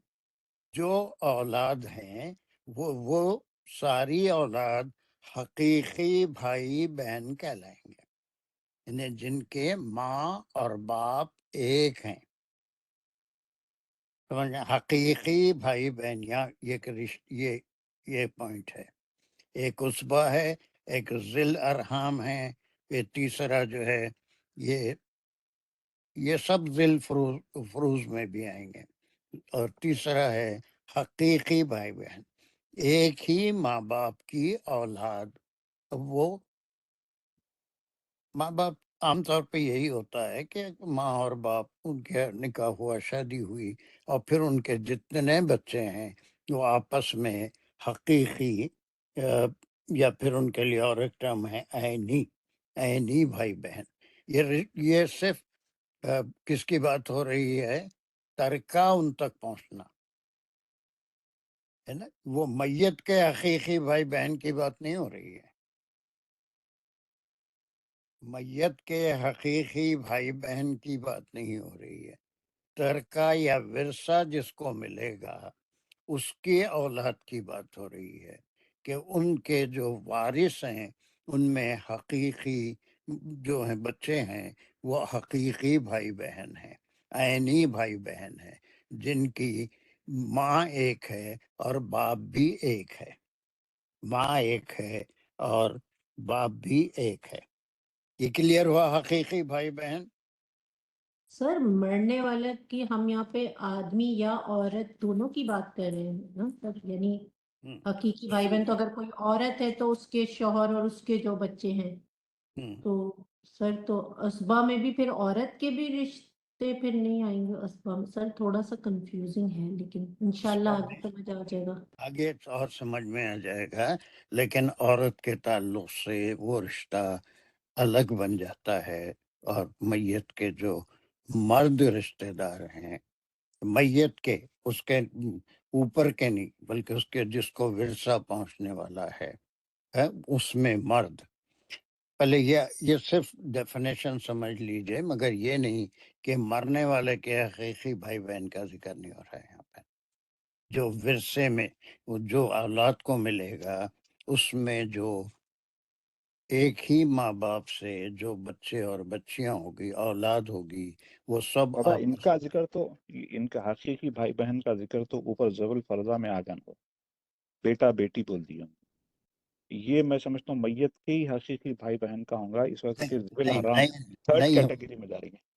جو اولاد ہیں وہ ساری اولاد حقیقی بھائی بہن کہلائیں گے، یعنی جن کے ماں اور باپ ایک ہیں۔ حقیقی بھائی بہن یہ پوائنٹ ہے، ایک عصبہ ہے، ایک ذی الارحام ہے، یہ تیسرا جو ہے یہ سب ذی الفروز میں بھی آئیں گے، اور تیسرا ہے حقیقی بھائی بہن، ایک ہی ماں باپ کی اولاد۔ وہ ماں باپ عام طور پہ یہی ہوتا ہے کہ ماں اور باپ، ان کے نکاح ہوا، شادی ہوئی، اور پھر ان کے جتنے بچے ہیں وہ آپس میں حقیقی یا پھر ان کے لیے اور ایک ٹرم ہے عینی بھائی بہن۔ یہ صرف کس کی بات ہو رہی ہے؟ ترکہ ان تک پہنچنا ہے نا، وہ میت کے حقیقی بھائی بہن کی بات نہیں ہو رہی ہے، میت کے حقیقی بھائی بہن کی بات نہیں ہو رہی ہے، ترکہ یا ورثہ جس کو ملے گا اس کی اولاد کی بات ہو رہی ہے، کہ ان کے جو وارث ہیں ان میں حقیقی جو ہیں بچے ہیں وہ حقیقی بھائی بہن ہیں، عینی بھائی بہن ہیں، جن کی ماں ایک ہے اور باپ بھی ایک ہے، ماں ایک ہے اور باپ بھی ایک ہے۔ یہ کلیئر ہوا حقیقی بھائی بہن؟ سر مرنے والے کی ہم یہاں پہ آدمی یا عورت دونوں کی بات کر رہے ہیں نا سر، یعنی حقیقی بھائی بہن تو اگر کوئی عورت ہے تو اس کے شوہر اور اس کے جو بچے ہیں، تو سر تو اسبا میں بھی پھر عورت کے بھی رشتے پھر نہیں آئیں گے اسبا میں؟ سر تھوڑا سا کنفیوزنگ ہے، لیکن انشاءاللہ آگے سمجھ آ جائے گا، آگے اور سمجھ میں آ جائے گا، لیکن عورت کے تعلق سے وہ رشتہ الگ بن جاتا ہے، اور میت کے جو مرد رشتہ دار ہیں، میت کے اس کے اوپر کے نہیں بلکہ اس کے جس کو ورثہ پہنچنے والا ہے اس میں مرد، پہلے یہ صرف ڈیفینیشن سمجھ لیجئے، مگر یہ نہیں کہ مرنے والے کے حقیقی بھائی بہن کا ذکر نہیں ہو رہا ہے یہاں پہ، جو ورثے میں جو اولاد کو ملے گا اس میں جو ایک ہی ماں باپ سے جو بچے اور بچیاں ہوگی، اولاد ہوگی، وہ سب بابا ان کا ذکر تو، ان کا حقیقی بھائی بہن کا ذکر تو اوپر ذوی الفرضہ میں آ جانا، بیٹا بیٹی بول دیا، یہ میں سمجھتا ہوں میت کے ہی حقیقی بھائی بہن کا ہوں گا، اس وقت کے ذوی الحرام تھرڈ کیٹیگری میں جا رہی ہیں۔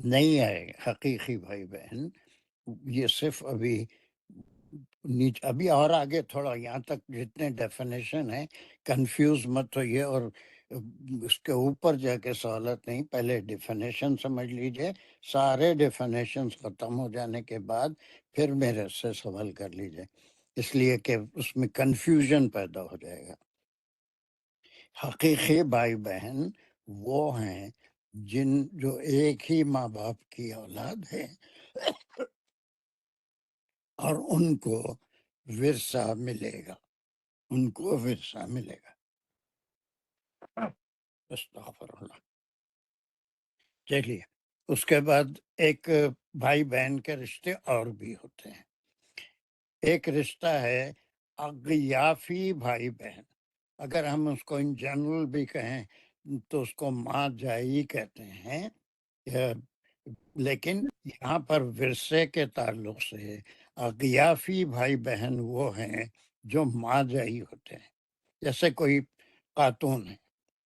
نہیں آئے حقیقی بھائی بہن، یہ صرف ابھی اور آگے تھوڑا یہاں تک جتنے ڈیفینیشن ہیں کنفیوز مت ہوئیے، اور اس کے اوپر جا کے سہولت نہیں، پہلے ڈیفینیشن سمجھ لیجئے، سارے ڈیفینیشن ختم ہو جانے کے بعد پھر میرے سے سوال کر لیجئے، اس لیے کہ اس میں کنفیوژن پیدا ہو جائے گا۔ حقیقی بھائی بہن وہ ہیں جو ایک ہی ماں باپ کی اولاد ہے اور ان کو ورثہ ملے گا، استغفر اللہ۔ چلیے اس کے بعد ایک بھائی بہن کے رشتے اور بھی ہوتے ہیں، ایک رشتہ ہے اغیافی بھائی بہن، اگر ہم اس کو ان جنرل بھی کہیں تو اس کو ماں جائی کہتے ہیں، لیکن یہاں پر ورثے کے تعلق سے اغیافی بھائی بہن وہ ہیں جو ماں جائی ہوتے ہیں، جیسے کوئی خاتون ہے،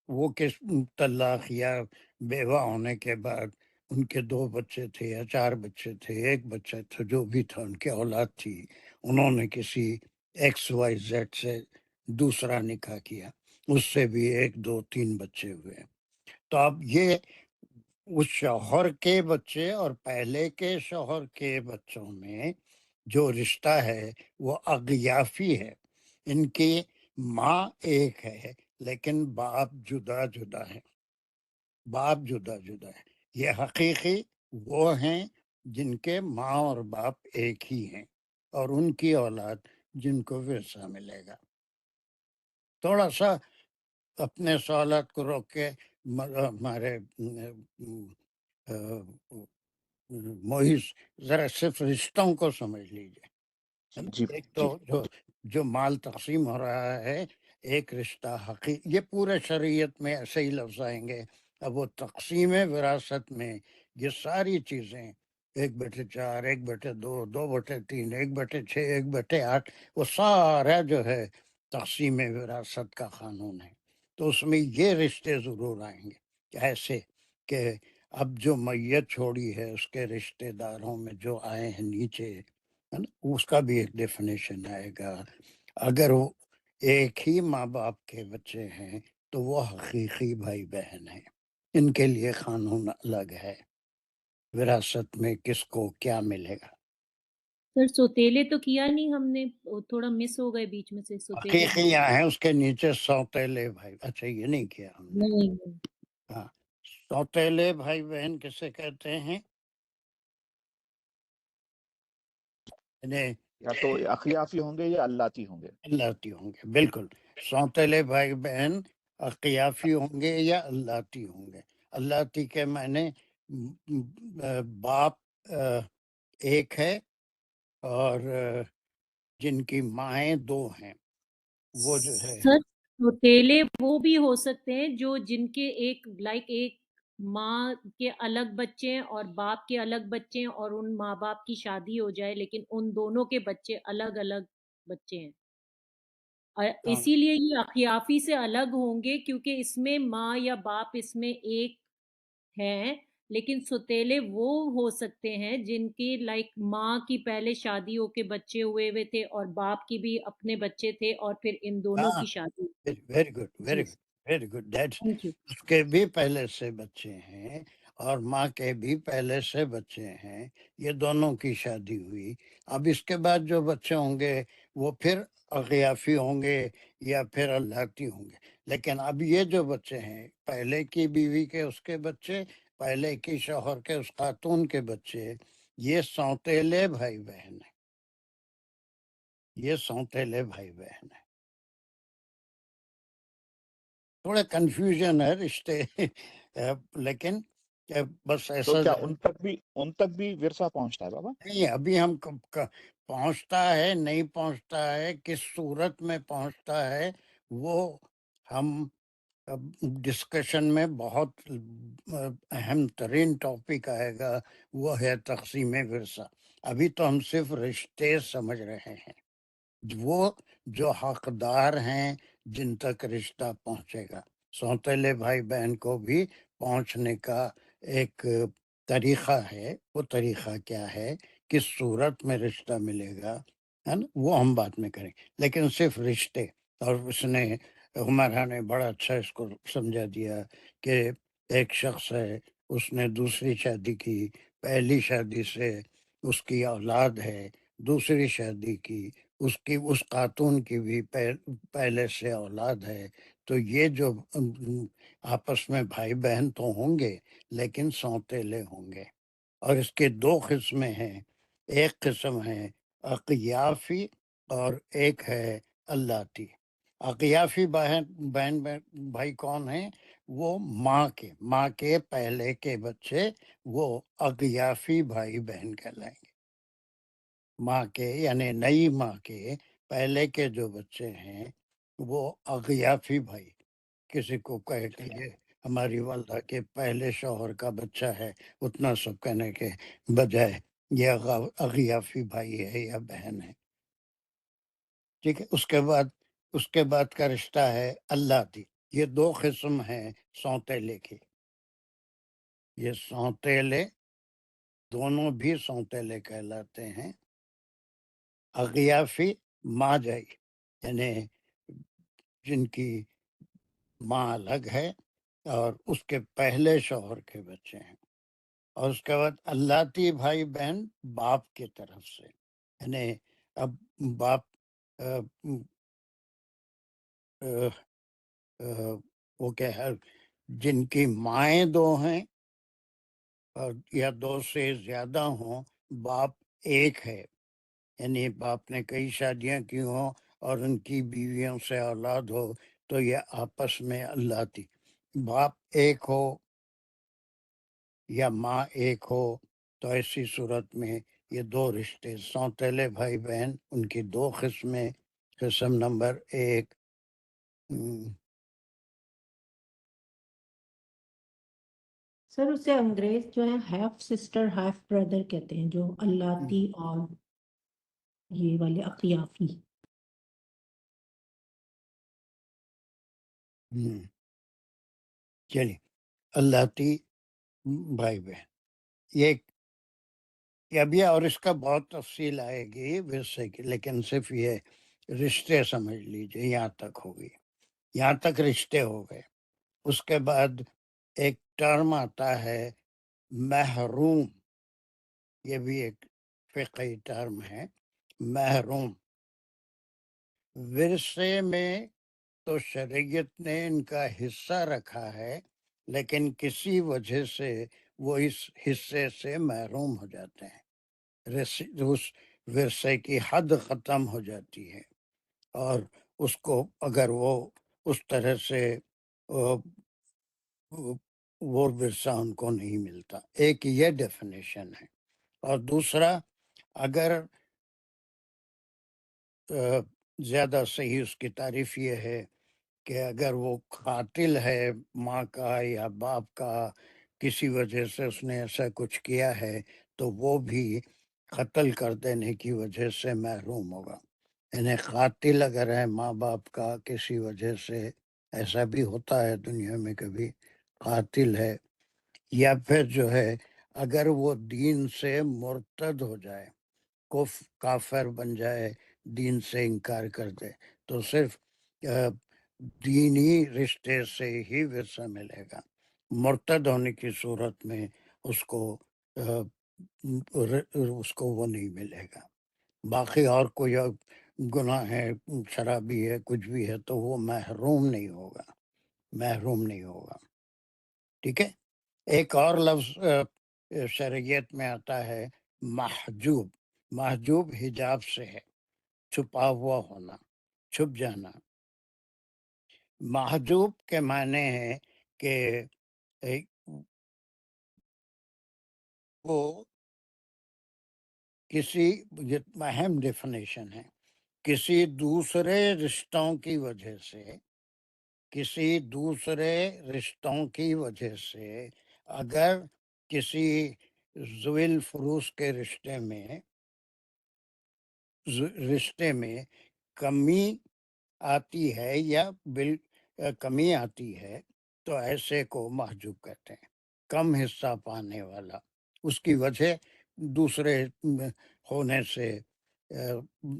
وہ کس طلاق یا بیوہ ہونے کے بعد ان کے 2 بچے تھے یا 4 بچے تھے، 1 بچہ تھا، جو بھی تھا ان کی اولاد تھی، انہوں نے کسی XYZ سے دوسرا نکاح کیا، اس سے بھی 1 2 3 بچے ہوئے. تو اب یہ اس شوہر کے بچے اور پہلے کے شوہر کے بچوں میں جو رشتہ ہے وہ اغیافی ہے. ان کی ماں ایک ہے لیکن باپ جدا جدا ہے، باپ جدا جدا ہے. یہ حقیقی وہ ہیں جن کے ماں اور باپ ایک ہی ہیں، اور ان کی اولاد جن کو ورثہ ملے گا. تھوڑا سا اپنے سوالات کو روک کے ہمارے محیط ذرا صرف رشتوں کو سمجھ لیجیے. جی ایک تو جو مال تقسیم ہو رہا ہے، ایک رشتہ یہ پورے شریعت میں ایسے ہی لفظ آئیں گے. اب وہ تقسیم وراثت میں یہ ساری چیزیں 1/4، 1/2، 2/3، 1/6، 1/8، وہ سارا جو ہے تقسیم وراثت کا قانون ہے. تو اس میں یہ رشتے ضرور آئیں گے ایسے کہ اب جو میت چھوڑی ہے اس کے رشتے داروں میں جو آئے ہیں نیچے، اس کا بھی ایک ڈیفینیشن آئے گا. اگر وہ ایک ہی ماں باپ کے بچے ہیں تو وہ حقیقی بھائی بہن ہیں. ان کے لیے قانون الگ ہے، وراثت میں کس کو کیا ملے گا. سر سوتیلے تو کیا نہیں ہم نے، تھوڑا مس ہو گئے بیچ میں سے. سوتیلے حقیقی یہاں ہیں، اس کے نیچے سوتیلے بھائی. اچھا یہ نہیں کیا ہم نے. نہیں. ہاں، سوتیلے بھائی بہن کسے کہتے ہیں؟ یا تو اخیافی ہوں گے یا اللاتی ہوں گے. اللاتی ہوں گے، بالکل. سوتیلے بھائی بہن اقیافی ہوں گے یا اللاتی ہوں گے. اللاتی کے معنی باپ ایک ہے اور جن کی مائیں 2 ہیں، وہ جو ہے. سر سوتیلے وہ بھی ہو سکتے ہیں جو جن کے ایک ماں کے الگ بچے ہیں اور باپ کے الگ بچے ہیں، اور ان ماں باپ کی شادی ہو جائے لیکن ان دونوں کے بچے الگ الگ بچے ہیں. اسی لیے یہ اخیافی سے الگ ہوں گے کیونکہ اس میں ماں یا باپ اس میں ایک ہیں. لیکن سوتیلے وہ ہو سکتے ہیں جن کی ماں کی پہلے شادی ہو کے بچے ہوئے تھے اور باپ کی بھی اپنے بچے تھے اور پھر ان دونوں کی شادی. Very good, very good, very good. Thank you. اس کے بھی پہلے سے بچے ہیں اور ماں کے بھی پہلے سے بچے ہیں، یہ دونوں کی شادی ہوئی. اب اس کے بعد جو بچے ہوں گے وہ پھر اغیافی ہوں گے یا پھر اللاتی ہوں گے. لیکن اب یہ جو بچے ہیں، پہلے کی بیوی کے اس کے بچے، پہلے کی شوہر کے اس خاتون کے بچے، یہ سوتیلے بھائی بہن ہیں. یہ سوتیلے بھائی بہن ہیں. تھوڑا کنفیوژن ہے رشتے لیکن بس تو ایسا کیا ان تک بھی ورثہ پہنچتا ہے بابا؟ نہیں. ابھی ہم پہنچتا ہے نہیں پہنچتا ہے، کس صورت میں پہنچتا ہے، وہ ہم ڈسکشن میں بہت اہم ترین ٹاپک آئے گا، وہ ہے تقسیم ورثہ. ابھی تو ہم صرف رشتے سمجھ رہے ہیں، وہ جو حقدار ہیں جن تک رشتہ پہنچے گا. سوتیلے بھائی بہن کو بھی پہنچنے کا ایک طریقہ ہے. وہ طریقہ کیا ہے، کس صورت میں رشتہ ملے گا، ہے نا، وہ ہم بعد میں کریں. لیکن صرف رشتے. اور اس نے ہمارا نے بڑا اچھا اس کو سمجھا دیا کہ ایک شخص ہے، اس نے دوسری شادی کی، پہلی شادی سے اس کی اولاد ہے، دوسری شادی کی اس خاتون کی بھی پہلے سے اولاد ہے. تو یہ جو آپس میں بھائی بہن تو ہوں گے لیکن سوتیلے ہوں گے. اور اس کے 2 قسمیں ہیں. ایک قسم ہے اقیافی اور ایک ہے اللاتی. اقیافی بہن بھائی کون ہیں؟ وہ ماں کے پہلے کے بچے، وہ اقیافی بھائی بہن کہلائیں گے. ماں کے یعنی نئی ماں کے پہلے کے جو بچے ہیں وہ اغیافی بھائی. کسی کو کہے کہ یہ ہماری والدہ کے پہلے شوہر کا بچہ ہے، اتنا سب کہنے کے بجائے یہ اغیافی بھائی ہے یا بہن ہے. ٹھیک ہے. اس کے بعد کا رشتہ ہے اللاتی. یہ 2 قسم ہیں سوتیلے کی. یہ سونتیلے دونوں بھی سونتیلے کہلاتے ہیں. اغیافی ماجائی یعنی جن کی ماں الگ ہے اور اس کے پہلے شوہر کے بچے ہیں. اور اس کے بعد اللہ بھائی بہن باپ کی طرف سے، یعنی اب باپ وہ کیا ہے جن کی مائیں دو ہیں اور یا دو سے زیادہ ہوں، باپ ایک ہے، یعنی باپ نے کئی شادیاں کی ہوں اور ان کی بیویوں سے اولاد ہو تو یہ آپس میں اللہ باپ ایک ہو یا ماں ایک ہو تو ایسی صورت میں یہ دو رشتے سونتیلے بھائی بہن ان کی دو قسمیں. قسم نمبر 1 سر اسے انگریز جو ہے ہاف سسٹر ہاف بردر کہتے ہیں، جو اللہ اور یہ والے اقیافی. چلیے اللہ بھائی بہن یہ ابھی اور اس کا بہت تفصیل آئے گی ورثے کی، لیکن صرف یہ رشتے سمجھ لیجیے یہاں تک ہوگی، یہاں تک رشتے ہو گئے. اس کے بعد ایک ٹرم آتا ہے محروم، یہ بھی ایک فقہی ٹرم ہے. محروم ورثے میں تو شریعت نے ان کا حصہ رکھا ہے، لیکن کسی وجہ سے وہ اس حصے سے محروم ہو جاتے ہیں، اس ورثے کی حد ختم ہو جاتی ہے اور اس کو اگر وہ اس طرح سے وہ ورثہ ان کو نہیں ملتا. ایک یہ ڈیفینیشن ہے. اور دوسرا اگر زیادہ صحیح اس کی تعریف یہ ہے کہ اگر وہ قاتل ہے ماں کا یا باپ کا، کسی وجہ سے اس نے ایسا کچھ کیا ہے تو وہ بھی قتل کر دینے کی وجہ سے محروم ہوگا. یعنی قاتل اگر ہے ماں باپ کا کسی وجہ سے، ایسا بھی ہوتا ہے دنیا میں کبھی، قاتل ہے، یا پھر جو ہے اگر وہ دین سے مرتد ہو جائے، کافر بن جائے، دین سے انکار کر دے، تو صرف دینی رشتے سے ہی ورثہ ملے گا. مرتد ہونے کی صورت میں اس کو وہ نہیں ملے گا. باقی اور کوئی گناہ ہے، شرابی ہے، کچھ بھی ہے تو وہ محروم نہیں ہوگا، محروم نہیں ہوگا. ٹھیک ہے. ایک اور لفظ شریعت میں آتا ہے محجوب. محجوب حجاب سے ہے، چھپا ہوا ہونا، چھپ جانا. محجوب کے معنی ہے کہ وہ کسی اہم ڈیفینیشن ہے، کسی دوسرے رشتوں کی وجہ سے، کسی دوسرے رشتوں کی وجہ سے اگر کسی ذوی الفروز کے رشتے میں کمی آتی ہے یا کمی آتی ہے تو ایسے کو محجوب کہتے ہیں، کم حصہ پانے والا. اس کی وجہ دوسرے ہونے سے،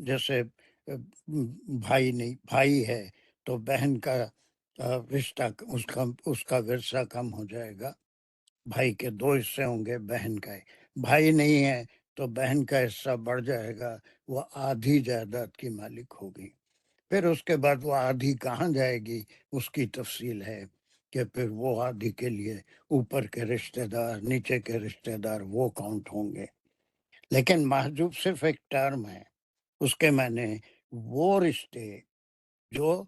جیسے بھائی ہے تو بہن کا رشتہ اس کا ورثہ کم ہو جائے گا. بھائی کے 2 حصے ہوں گے، بہن کا بھائی نہیں ہے تو بہن کا حصہ بڑھ جائے گا، وہ آدھی جائیداد کی مالک ہوگی. پھر اس کے بعد وہ آدھی کہاں جائے گی اس کی تفصیل ہے کہ پھر وہ آدھی کے لیے اوپر کے رشتہ دار، نیچے کے رشتہ دار وہ کاؤنٹ ہوں گے. لیکن محجوب صرف ایک ٹرم ہے، اس کے معنی وہ رشتے جو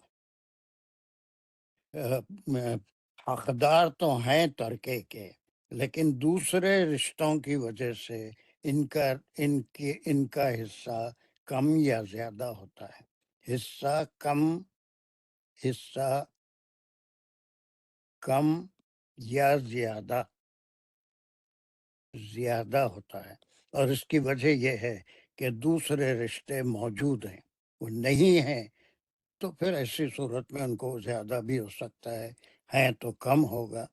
حقدار تو ہیں ترکے کے، لیکن دوسرے رشتوں کی وجہ سے ان کا حصہ کم یا زیادہ ہوتا ہے. حصہ کم یا زیادہ ہوتا ہے. اور اس کی وجہ یہ ہے کہ دوسرے رشتے موجود ہیں، وہ نہیں ہیں تو پھر ایسی صورت میں ان کو زیادہ بھی ہو سکتا ہے تو کم ہوگا.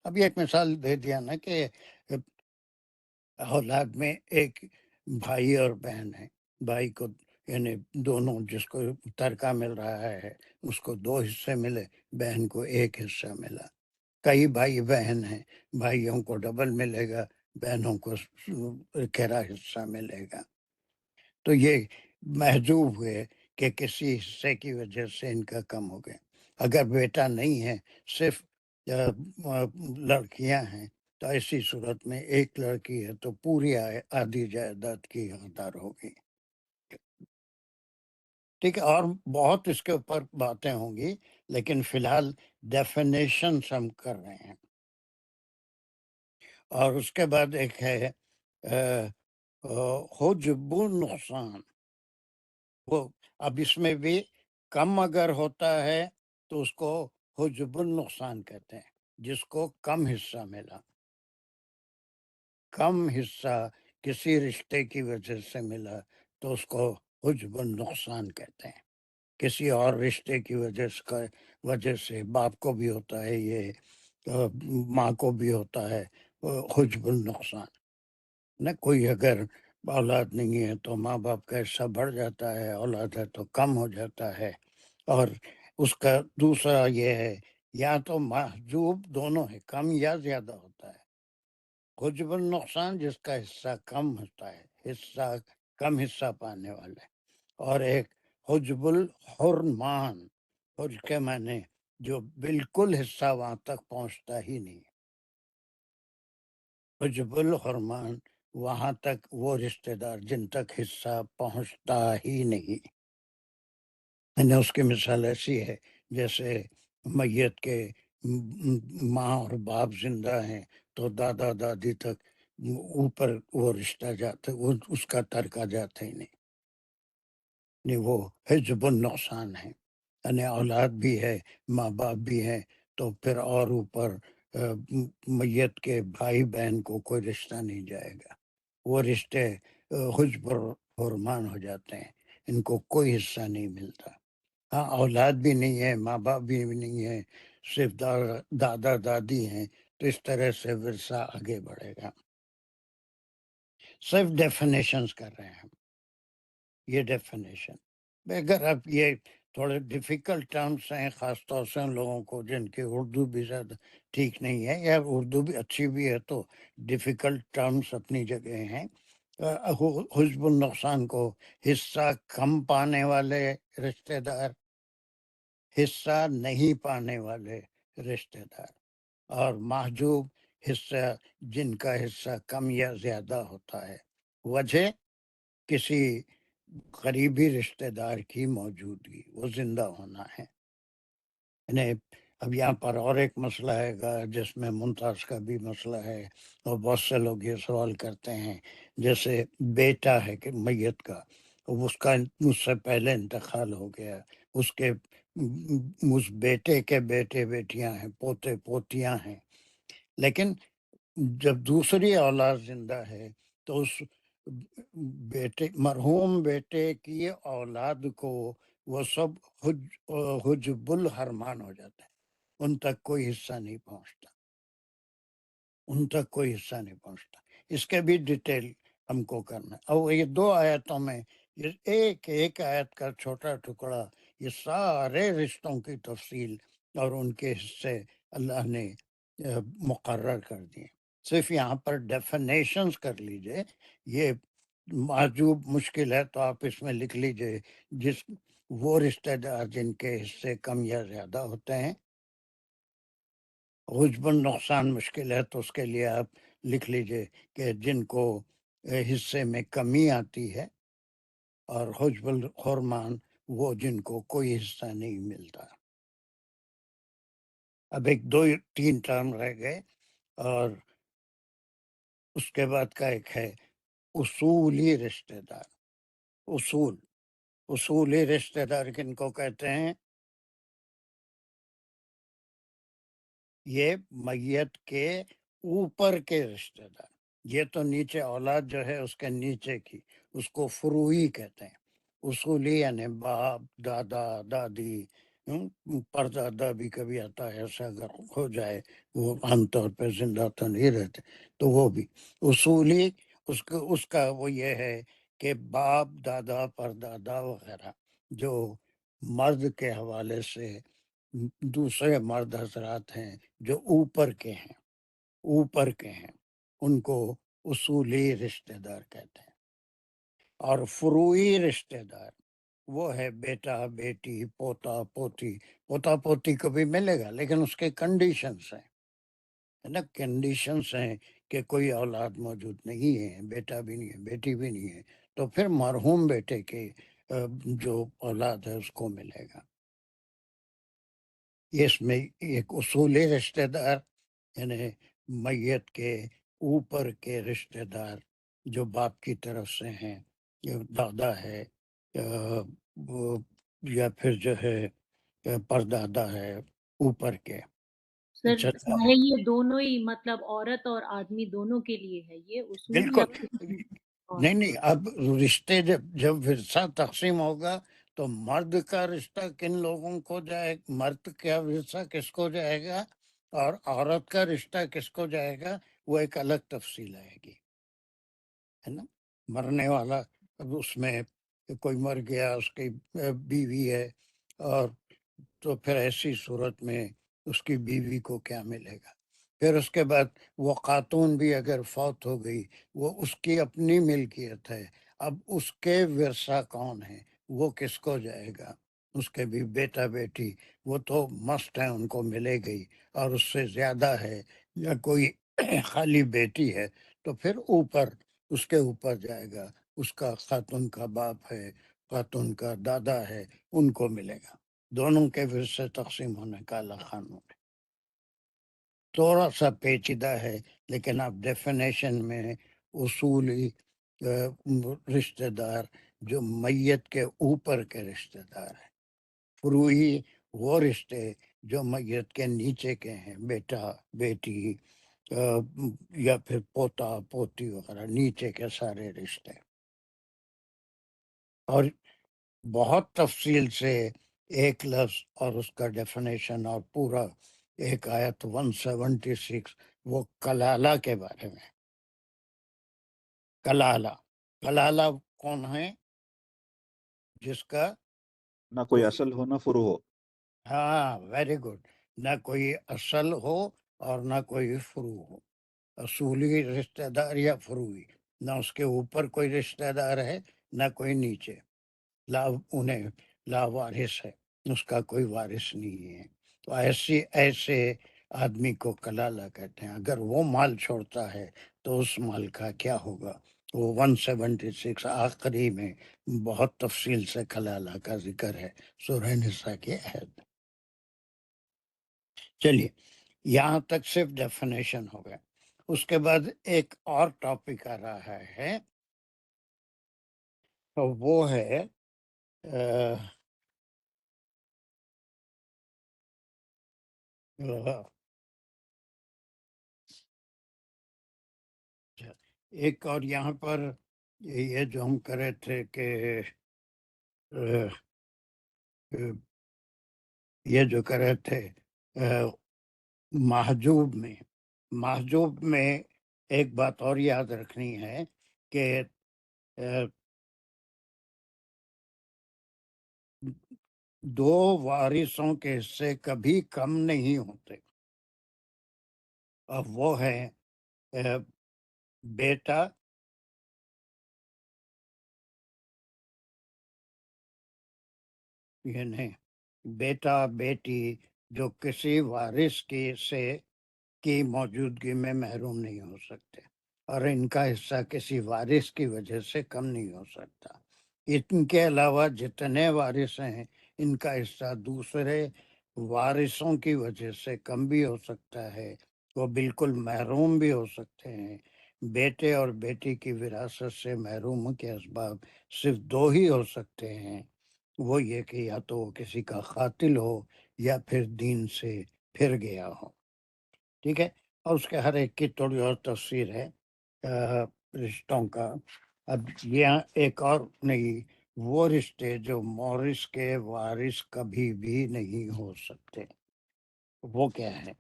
ابھی ایک مثال دے دیا نا کہ اولاد میں ایک بھائی اور بہن ہے، بھائی کو یعنی دونوں جس کو ترکہ مل رہا ہے اس کو 2 حصے ملے، بہن کو 1 حصہ ملا. کئی بھائی بہن ہیں، بھائیوں کو ڈبل ملے گا، بہنوں کو کہرا حصہ ملے گا. تو یہ محجوب ہوئے کہ کسی حصے کی وجہ سے ان کا کم ہو گیا. اگر بیٹا نہیں ہے، صرف لڑکیاں ہیں، تو ایسی صورت میں ایک لڑکی ہے تو پوری آدھی جائیداد کی حقدار ہوگی. ٹھیک ہے، اور بہت اس کے اوپر باتیں ہوں گی، لیکن فی الحال ڈیفینیشنس ہم کر رہے ہیں. اور اس کے بعد ایک ہے حجب نقصان. وہ اب اس میں بھی کم اگر ہوتا ہے تو اس کو حجب النقصان کہتے ہیں، جس کو کم حصہ ملا. کم حصہ کسی رشتے کی وجہ سے ملا تو اس کو حجب النقصان کہتے ہیں. کسی اور رشتے کی وجہ سے باپ کو بھی ہوتا ہے، یہ ماں کو بھی ہوتا ہے حجب النقصان. نہ کوئی اگر اولاد نہیں ہے تو ماں باپ کا حصہ بڑھ جاتا ہے، اولاد ہے تو کم ہو جاتا ہے. اور اس کا دوسرا یہ ہے، یا تو محجوب دونوں ہے، کم یا زیادہ ہوتا ہے. حجب النقصان جس کا حصہ کم ہوتا ہے، کم حصہ پانے والے. اور ایک حجب الحرمان، حج کے معنی جو بالکل حصہ وہاں تک پہنچتا ہی نہیں. حجب الحرمان وہاں تک وہ رشتہ دار جن تک حصہ پہنچتا ہی نہیں. یعنی اس کی مثال ایسی ہے جیسے میت کے ماں اور باپ زندہ ہیں تو دادا دادی تک اوپر وہ رشتہ جاتا، اس کا ترکہ جاتا ہی نہیں. وہ حجب النقصان ہے. یعنی اولاد بھی ہے، ماں باپ بھی ہیں، تو پھر اور اوپر میت کے بھائی بہن کو کوئی رشتہ نہیں جائے گا. وہ رشتے حجب الحرمان ہو جاتے ہیں، ان کو کوئی حصہ نہیں ملتا. ہاں، اولاد بھی نہیں ہے، ماں باپ بھی نہیں ہے، صرف دادا دادی ہیں، تو اس طرح سے ورثہ آگے بڑھے گا. صرف ڈیفینیشنز کر رہے ہیں ہم، یہ ڈیفینیشن. اگر اب یہ تھوڑے ڈیفیکلٹ ٹرمس ہیں، خاص طور سے ان لوگوں کو جن کی اردو بھی زیادہ ٹھیک نہیں ہے، یا اردو بھی اچھی بھی ہے، تو ڈیفیکلٹ ٹرمس اپنی جگہ ہیں. حجب النقصان کو حصہ کم پانے والے رشتہ دار، حصہ نہیں پانے والے رشتہ دار، اور محجوب حصہ جن کا حصہ کم یا زیادہ ہوتا ہے. وجہ کسی قریبی رشتہ دار کی موجودگی، وہ زندہ ہونا ہے. یعنی اب یہاں پر اور ایک مسئلہ ہے گا جس میں ممتاز کا بھی مسئلہ ہے، اور بہت سے لوگ یہ سوال کرتے ہیں، جیسے بیٹا ہے کہ میت کا، اس کا مجھ سے پہلے انتقال ہو گیا، اس کے اس بیٹے کے بیٹے بیٹیاں ہیں، پوتے پوتیاں ہیں، لیکن جب دوسری اولاد زندہ ہے تو اس بیٹے مرحوم بیٹے کی اولاد کو وہ سب حجب الحرمان ہو جاتا ہے. ان تک کوئی حصہ نہیں پہنچتا، ان تک کوئی حصہ نہیں پہنچتا. اس کے بھی ڈیٹیل ہم کو کرنا ہے. اور یہ 2 آیتوں میں یہ ایک آیت کا چھوٹا ٹکڑا یہ سارے رشتوں کی تفصیل اور ان کے حصے اللہ نے مقرر کر دیے. صرف یہاں پر ڈیفینیشنز کر لیجئے. یہ معجوب مشکل ہے تو آپ اس میں لکھ لیجئے جس وہ رشتہ دار جن کے حصے کم یا زیادہ ہوتے ہیں. حجب النقصان مشکل ہے تو اس کے لیے آپ لکھ لیجئے کہ جن کو حصے میں کمی آتی ہے، اور حجب الحرمان وہ جن کو کوئی حصہ نہیں ملتا. اب 2-3 ٹرم رہ گئے، اور اس کے بعد کا ایک ہے اصولی رشتہ دار. اصولی رشتہ دار کن کو کہتے ہیں؟ یہ میت کے اوپر کے رشتہ دار. یہ تو نیچے اولاد جو ہے اس کے نیچے کی، اس کو فروعی کہتے ہیں. اصولی یعنی باپ، دادا، دادی، پردادا بھی کبھی آتا ہے، ایسا اگر ہو جائے، وہ عام طور پہ زندہ تو نہیں رہتے، تو وہ بھی اصولی اس کا وہ یہ ہے کہ باپ دادا پردادا وغیرہ جو مرد کے حوالے سے دوسرے مرد حضرات ہیں جو اوپر کے ہیں ان کو اصولی رشتہ دار کہتے ہیں، اور فروعی رشتہ دار وہ ہے بیٹا بیٹی پوتا پوتی کو بھی ملے گا، لیکن اس کے کنڈیشنز ہیں، ہے نا، کنڈیشنز ہیں کہ کوئی اولاد موجود نہیں ہے، بیٹا بھی نہیں ہے بیٹی بھی نہیں ہے، تو پھر مرحوم بیٹے کے جو اولاد ہے اس کو ملے گا۔ اس میں ایک اصولی رشتہ دار یعنی میت کے اوپر کے رشتہ دار جو باپ کی طرف سے ہیں، دادا ہے یا پھر جو ہے پردادا ہے اوپر کے، سر چچا ہے، ہے یہ دونوں ہی مطلب عورت اور آدمی دونوں کے لیے ہے یہ اصول یا بالکل پھر نہیں اب رشتے جب ورثہ تقسیم ہوگا تو مرد کا رشتہ کن لوگوں کو جائے، مرد کا ورثہ کس کو جائے گا اور عورت کا رشتہ کس کو جائے گا، وہ ایک الگ تفصیل آئے گی، ہے نا۔ مرنے والا اب اس میں کوئی مر گیا، اس کی بیوی ہے، اور تو پھر ایسی صورت میں اس کی بیوی کو کیا ملے گا؟ پھر اس کے بعد وہ خاتون بھی اگر فوت ہو گئی، وہ اس کی اپنی ملکیت ہے، اب اس کے ورثہ کون ہے، وہ کس کو جائے گا؟ اس کے بھی بیٹا بیٹی وہ تو مست ہے، ان کو ملے گئی، اور اس سے زیادہ ہے یا کوئی خالی بیٹی ہے تو پھر اوپر اس کے اوپر جائے گا، اس کا خاتون کا باپ ہے، خاتون کا دادا ہے، ان کو ملے گا۔ دونوں کے ورثے تقسیم ہونے کا الگ قانون ہے، تھوڑا سا پیچیدہ ہے، لیکن اب ڈیفینیشن میں اصولی رشتہ دار جو میت کے اوپر کے رشتہ دار ہیں، فروعی وہ رشتے جو میت کے نیچے کے ہیں، بیٹا بیٹی یا پھر پوتا پوتی وغیرہ، نیچے کے سارے رشتے۔ اور بہت تفصیل سے ایک لفظ اور اس کا ڈیفینیشن اور پورا ایک آیت 176 وہ کلالہ کے بارے میں۔ کلالہ کون ہے؟ جس کا نہ کوئی اصل ہو نہ فرو ہو۔ ہاں ویری گڈ، نہ کوئی اصل ہو اور نہ کوئی فرو ہو، اصولی رشتہ دار یا فروعی، نہ اس کے اوپر کوئی رشتہ دار ہے نہ کوئی نیچے، انہیں لا وارث ہے، اس کا کوئی وارث نہیں ہے، تو ایسے آدمی کو کلالہ کہتے ہیں۔ اگر وہ مال چھوڑتا ہے تو اس مال کا کیا ہوگا، وہ 176 آخری میں بہت تفصیل سے کلالہ کا ذکر ہے سورہ نساء کی آیت۔ چلیے یہاں تک صرف ڈیفینیشن ہو گیا، اس کے بعد ایک اور ٹاپک آ رہا ہے، تو وہ ہے ایک اور یہاں پر یہ جو ہم کرے تھے کہ یہ جو کرے تھے محجوب میں ایک بات اور یاد رکھنی ہے کہ دو وارثوں کے حصے کبھی کم نہیں ہوتے، اور وہ ہے بیٹا یعنی بیٹا بیٹی جو کسی وارث کی موجودگی میں محروم نہیں ہو سکتے، اور ان کا حصہ کسی وارث کی وجہ سے کم نہیں ہو سکتا۔ ان کے علاوہ جتنے وارث ہیں ان کا حصہ دوسرے وارثوں کی وجہ سے کم بھی ہو سکتا ہے، وہ بالکل محروم بھی ہو سکتے ہیں۔ بیٹے اور بیٹی کی وراثت سے محروم کے اسباب صرف دو ہی ہو سکتے ہیں، وہ یہ کہ یا تو وہ کسی کا قاتل ہو یا پھر دین سے پھر گیا ہو، ٹھیک ہے۔ اور اس کے ہر ایک کی تھوڑی اور تفسیر ہے رشتوں کا۔ اب یہ ایک اور نئی وہ رشتے جو مورث کے وارث کبھی بھی نہیں ہو سکتے، وہ کیا ہے؟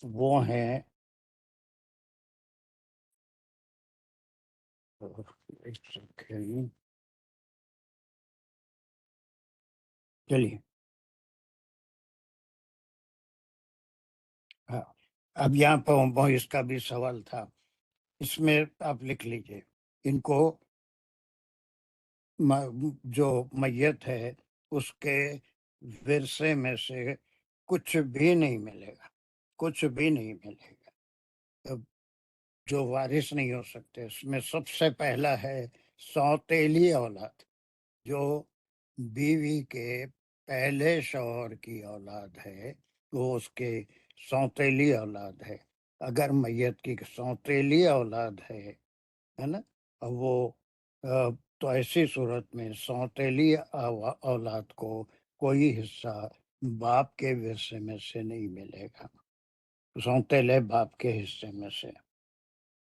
وہ ہیں ایک سیکنڈ، چلیے ہاں، اب یہاں پہ اس کا بھی سوال تھا، اس میں آپ لکھ لیجئے ان کو جو میت ہے اس کے ورثے میں سے کچھ بھی نہیں ملے گا، کچھ بھی نہیں ملے گا، جو وارث نہیں ہو سکتے۔ اس میں سب سے پہلا ہے سوتیلی اولاد، جو بیوی کے پہلے شوہر کی اولاد ہے، وہ اس کے سوتیلی اولاد ہے۔ اگر میت کی سوتیلی اولاد ہے نا، وہ تو ایسی صورت میں سوتیلی اولاد کو کوئی حصہ باپ کے ورثے میں سے نہیں ملے گا، سوتیلے باپ کے حصے میں سے۔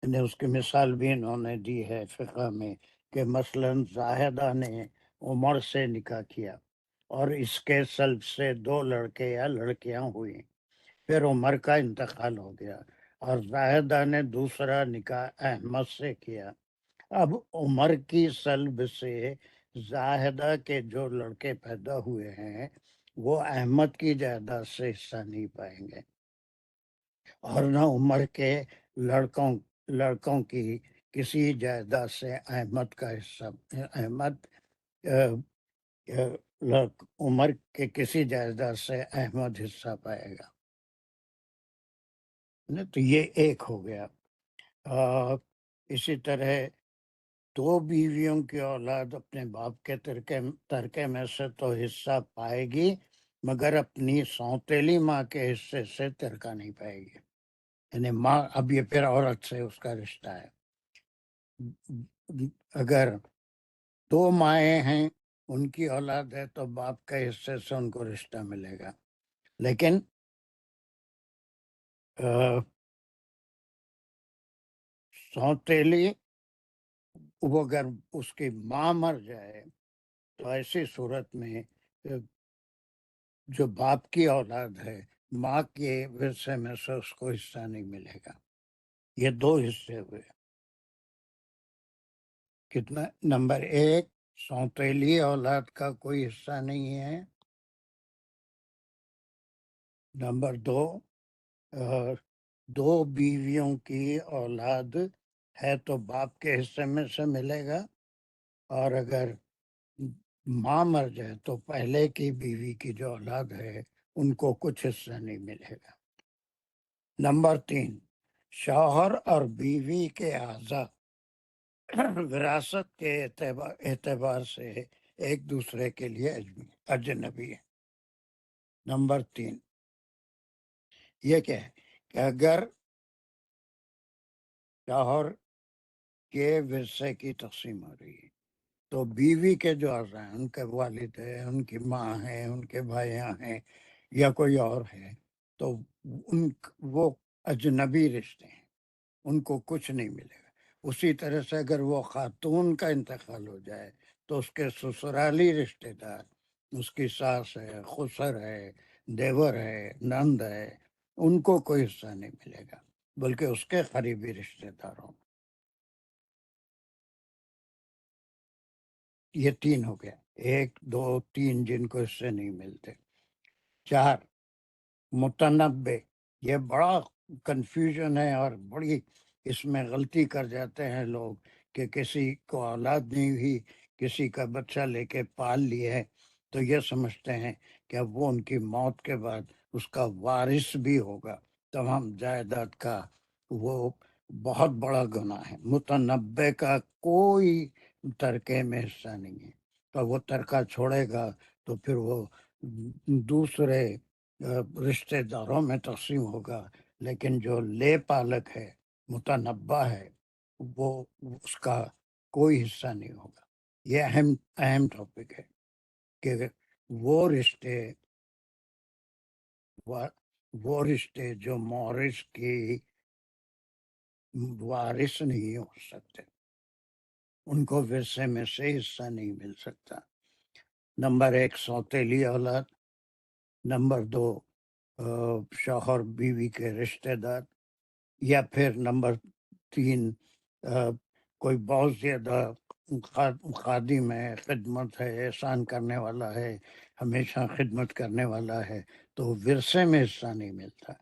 اس کی مثال بھی انہوں نے دی ہے فقہ میں کہ مثلاً زاہدہ نے عمر سے نکاح کیا اور اس کے سلب سے 2 لڑکے یا لڑکیاں ہوئی، پھر عمر کا انتقال ہو گیا اور زاہدہ نے دوسرا نکاح احمد سے کیا۔ اب عمر کی سلب سے زاہدہ کے جو لڑکے پیدا ہوئے ہیں وہ احمد کی جائیداد سے حصہ نہیں پائیں گے، اور نہ عمر کے لڑکوں کی کسی جائیداد سے احمد کا حصہ، عمر کے کسی جائیداد سے احمد حصہ پائے گا۔ تو یہ ایک ہو گیا۔ اسی طرح 2 بیویوں کی اولاد اپنے باپ کے ترکے میں سے تو حصہ پائے گی، مگر اپنی سوتیلی ماں کے حصے سے ترکہ نہیں پائے گی، یعنی ماں، اب یہ پھر عورت سے اس کا رشتہ ہے۔ اگر 2 مائیں ہیں، ان کی اولاد ہے تو باپ کے حصے سے ان کو رشتہ ملے گا، لیکن سوتیلی وہ اگر اس کی ماں مر جائے تو ایسی صورت میں جو باپ کی اولاد ہے، ماں کے ورثے میں سے اس کو حصہ نہیں ملے گا۔ یہ 2 حصے ہوئے۔ کتنا؟ نمبر 1، سوتیلی اولاد کا کوئی حصہ نہیں ہے۔ نمبر 2، 2 بیویوں کی اولاد ہے تو باپ کے حصے میں سے ملے گا، اور اگر ماں مر جائے تو پہلے کی بیوی کی جو اولاد ہے ان کو کچھ حصہ نہیں ملے گا۔ نمبر 3، شوہر اور بیوی کے اعضاء وراثت کے اعتبار سے ایک دوسرے کے لیے اجنبی ہے۔ نمبر 3 یہ کیا ہے کہ اگر شوہر کے ورثے کی تقسیم ہو رہی ہے تو بیوی کے جو اعضاء ہیں، ان کے والد ہیں، ان کی ماں ہیں، ان کے بھائیاں ہیں یا کوئی اور ہے، تو وہ اجنبی رشتے ہیں، ان کو کچھ نہیں ملے گا۔ اسی طرح سے اگر وہ خاتون کا انتقال ہو جائے تو اس کے سسرالی رشتے دار، اس کی ساس ہے، خسر ہے، دیور ہے، نند ہے، ان کو کوئی حصہ نہیں ملے گا، بلکہ اس کے قریبی رشتے داروں۔ یہ 3 ہو گیا، 1 2 3 جن کو حصے نہیں ملتے۔ 4، متنبع، یہ بڑا کنفیوژن ہے اور بڑی اس میں غلطی کر جاتے ہیں لوگ کہ کسی کو اولاد نہیں ہوئی، کسی کا بچہ لے کے پال لیے ہے تو یہ سمجھتے ہیں کہ اب وہ ان کی موت کے بعد اس کا وارث بھی ہوگا، تمام جائیداد کا۔ وہ بہت بڑا گناہ ہے۔ متنبع کا کوئی ترکے میں حصہ نہیں ہے، تو وہ ترکہ چھوڑے گا تو پھر وہ دوسرے رشتے داروں میں تقسیم ہوگا، لیکن جو لے پالک ہے، متنبع ہے، وہ اس کا کوئی حصہ نہیں ہوگا۔ یہ اہم ٹاپک ہے کہ وہ رشتے جو مورث کی وارث نہیں ہو سکتے۔ ان کو ورثے میں سے حصہ نہیں مل سکتا۔ نمبر 1 سوتیلی اولاد، نمبر 2 شوہر بیوی کے رشتہ دار، یا پھر نمبر 3 کوئی بہت زیادہ خادم ہے، خدمت ہے، احسان کرنے والا ہے، ہمیشہ خدمت کرنے والا ہے، تو ورثے میں حصہ نہیں ملتا۔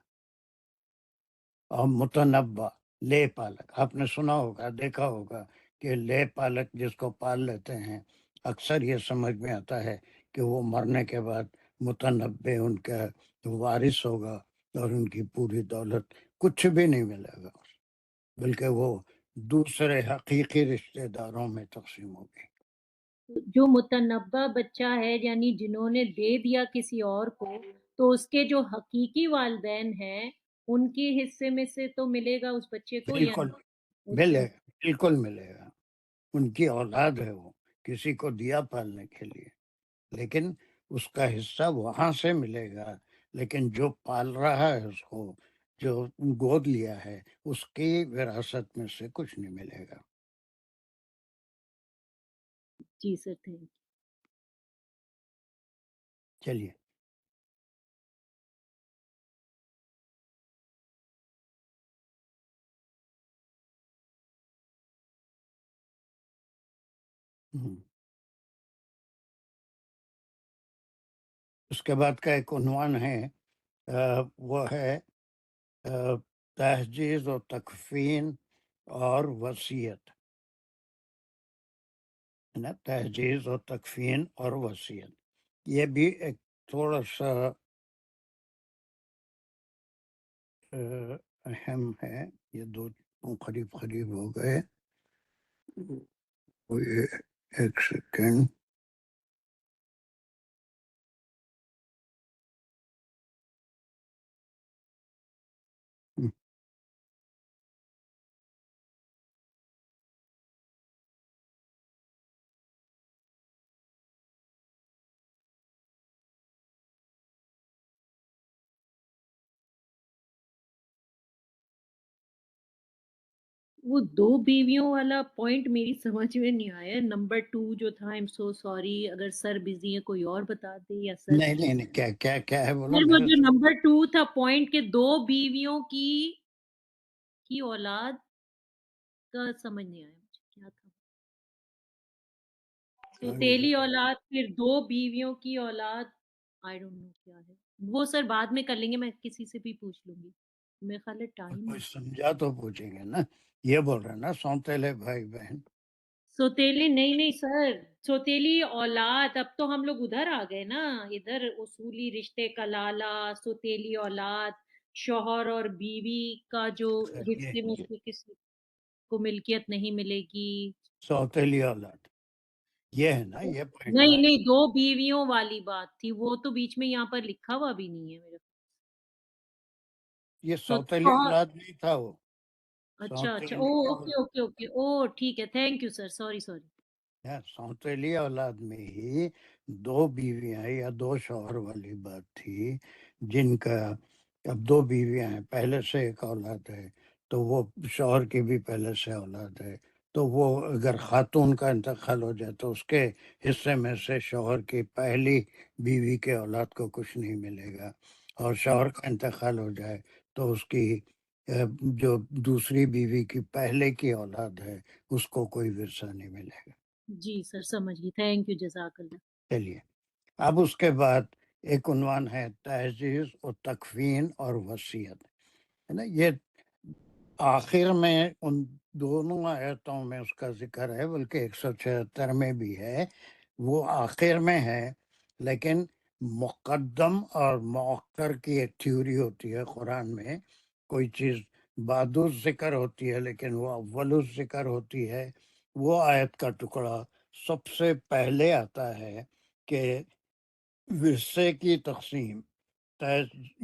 اور متنبع لے پالک، آپ نے سنا ہوگا، دیکھا ہوگا کہ لے پالک جس کو پال لیتے ہیں، اکثر یہ سمجھ میں آتا ہے کہ وہ مرنے کے بعد متنبع ان کا وارث ہوگا اور ان کی پوری دولت کچھ بھی نہیں ملے گا، بلکہ وہ دوسرے حقیقی رشتہ داروں میں تقسیم ہوگی۔ جو متنبع بچہ ہے یعنی جنہوں نے دے دیا کسی اور کو، تو اس کے جو حقیقی والدین ہیں ان کے حصے میں سے تو ملے گا اس بچے کو یا بالکل نہیں؟ ملے گا، بالکل ملے گا، ان کی اولاد ہے، وہ کسی کو دیا پالنے کے لیے، لیکن اس کا حصہ وہاں سے ملے گا، لیکن جو پال رہا ہے اس کو، جو گود لیا ہے، اس کی وراثت میں سے کچھ نہیں ملے گا۔ جی سر، تھینک یو۔ چلیے اس کے بعد کا ایک عنوان ہے، وہ ہے تہجیز و تکفین اور وصیت، ہے نا، تہجیز و تکفین اور وصیت۔ یہ بھی ایک تھوڑا سا اہم ہے، یہ دو قریب قریب ہو گئے، ایک سیکنڈ۔ وہ دو بیویوں والا پوائنٹ میری سمجھ میں نہیں آیا، نمبر 2 جو تھا، آئی ایم سو سوری اگر سر بزی ہے، کوئی اور بتا دے، یا سر نہیں نہیں نہیں، کیا کیا کیا ہے بولو سر، وہ میرے جو نمبر 2 تھا پوائنٹ کے 2 بیویوں کی اولاد کا سمجھ نہیں آیا مجھے کیا تھا۔ سوتیلی اولاد، پھر 2 بیویوں کی اولاد، آئی ڈونٹ نو کیا ہے وہ، سر بعد میں کر لیں گے، میں کسی سے بھی پوچھ لوں گی، میرے خیال ہے ٹائم کوئی سمجھا تو پوچھیں گے نا، یہ بول رہے ہیں نا سونتیلے بھائی بہن۔ سوتیلی نہیں سر، سوتیلی اولاد، اب تو ہم لوگ ادھر آ گئے نا، ادھر اصولی رشتے کا لالا، سوتیلی اولاد، شوہر اور بیوی کا جو حصے میں سے کسی کو ملکیت نہیں ملے گی۔ سوتیلی اولاد یہ ہے نا، یہ پوائنٹ نا، نہیں 2 بیویوں والی بات تھی، وہ تو بیچ میں یہاں پر لکھا ہوا بھی نہیں ہے میرے۔ یہ سوتیلی اولاد نہیں تھا وہ، اچھا سوتیلی اوکے او ٹھیک ہے، تھینک یو سر، سوری۔ سوتیلی اولاد میں ہی 2 بیویاں یا 2 شوہر والی بات تھی، جن کا اب 2 بیویاں ہیں، پہلے سے ایک اولاد ہے، تو وہ شوہر کی بھی پہلے سے اولاد ہے، تو وہ اگر خاتون کا انتقال ہو جائے تو اس کے حصے میں سے شوہر کی پہلی بیوی کے اولاد کو کچھ نہیں ملے گا، اور شوہر کا انتقال ہو جائے تو اس کی جو دوسری بیوی کی پہلے کی اولاد ہے اس کو کوئی ورثہ نہیں ملے گا۔ جی سر، سمجھ گئی، تھینک یو، جزاک اللہ۔ چلیے اب اس کے بعد ایک عنوان ہے تہجیز و تکفین اور وصیت، ہے نا، یہ آخر میں ان دونوں آیتوں میں اس کا ذکر ہے، بلکہ 176 میں بھی ہے، وہ آخر میں ہے، لیکن مقدم اور مؤخر کی ایک تھیوری ہوتی ہے قرآن میں، کوئی چیز بعد ذکر ہوتی ہے لیکن وہ اول ذکر ہوتی ہے۔ وہ آیت کا ٹکڑا سب سے پہلے آتا ہے کہ ورثے کی تقسیم،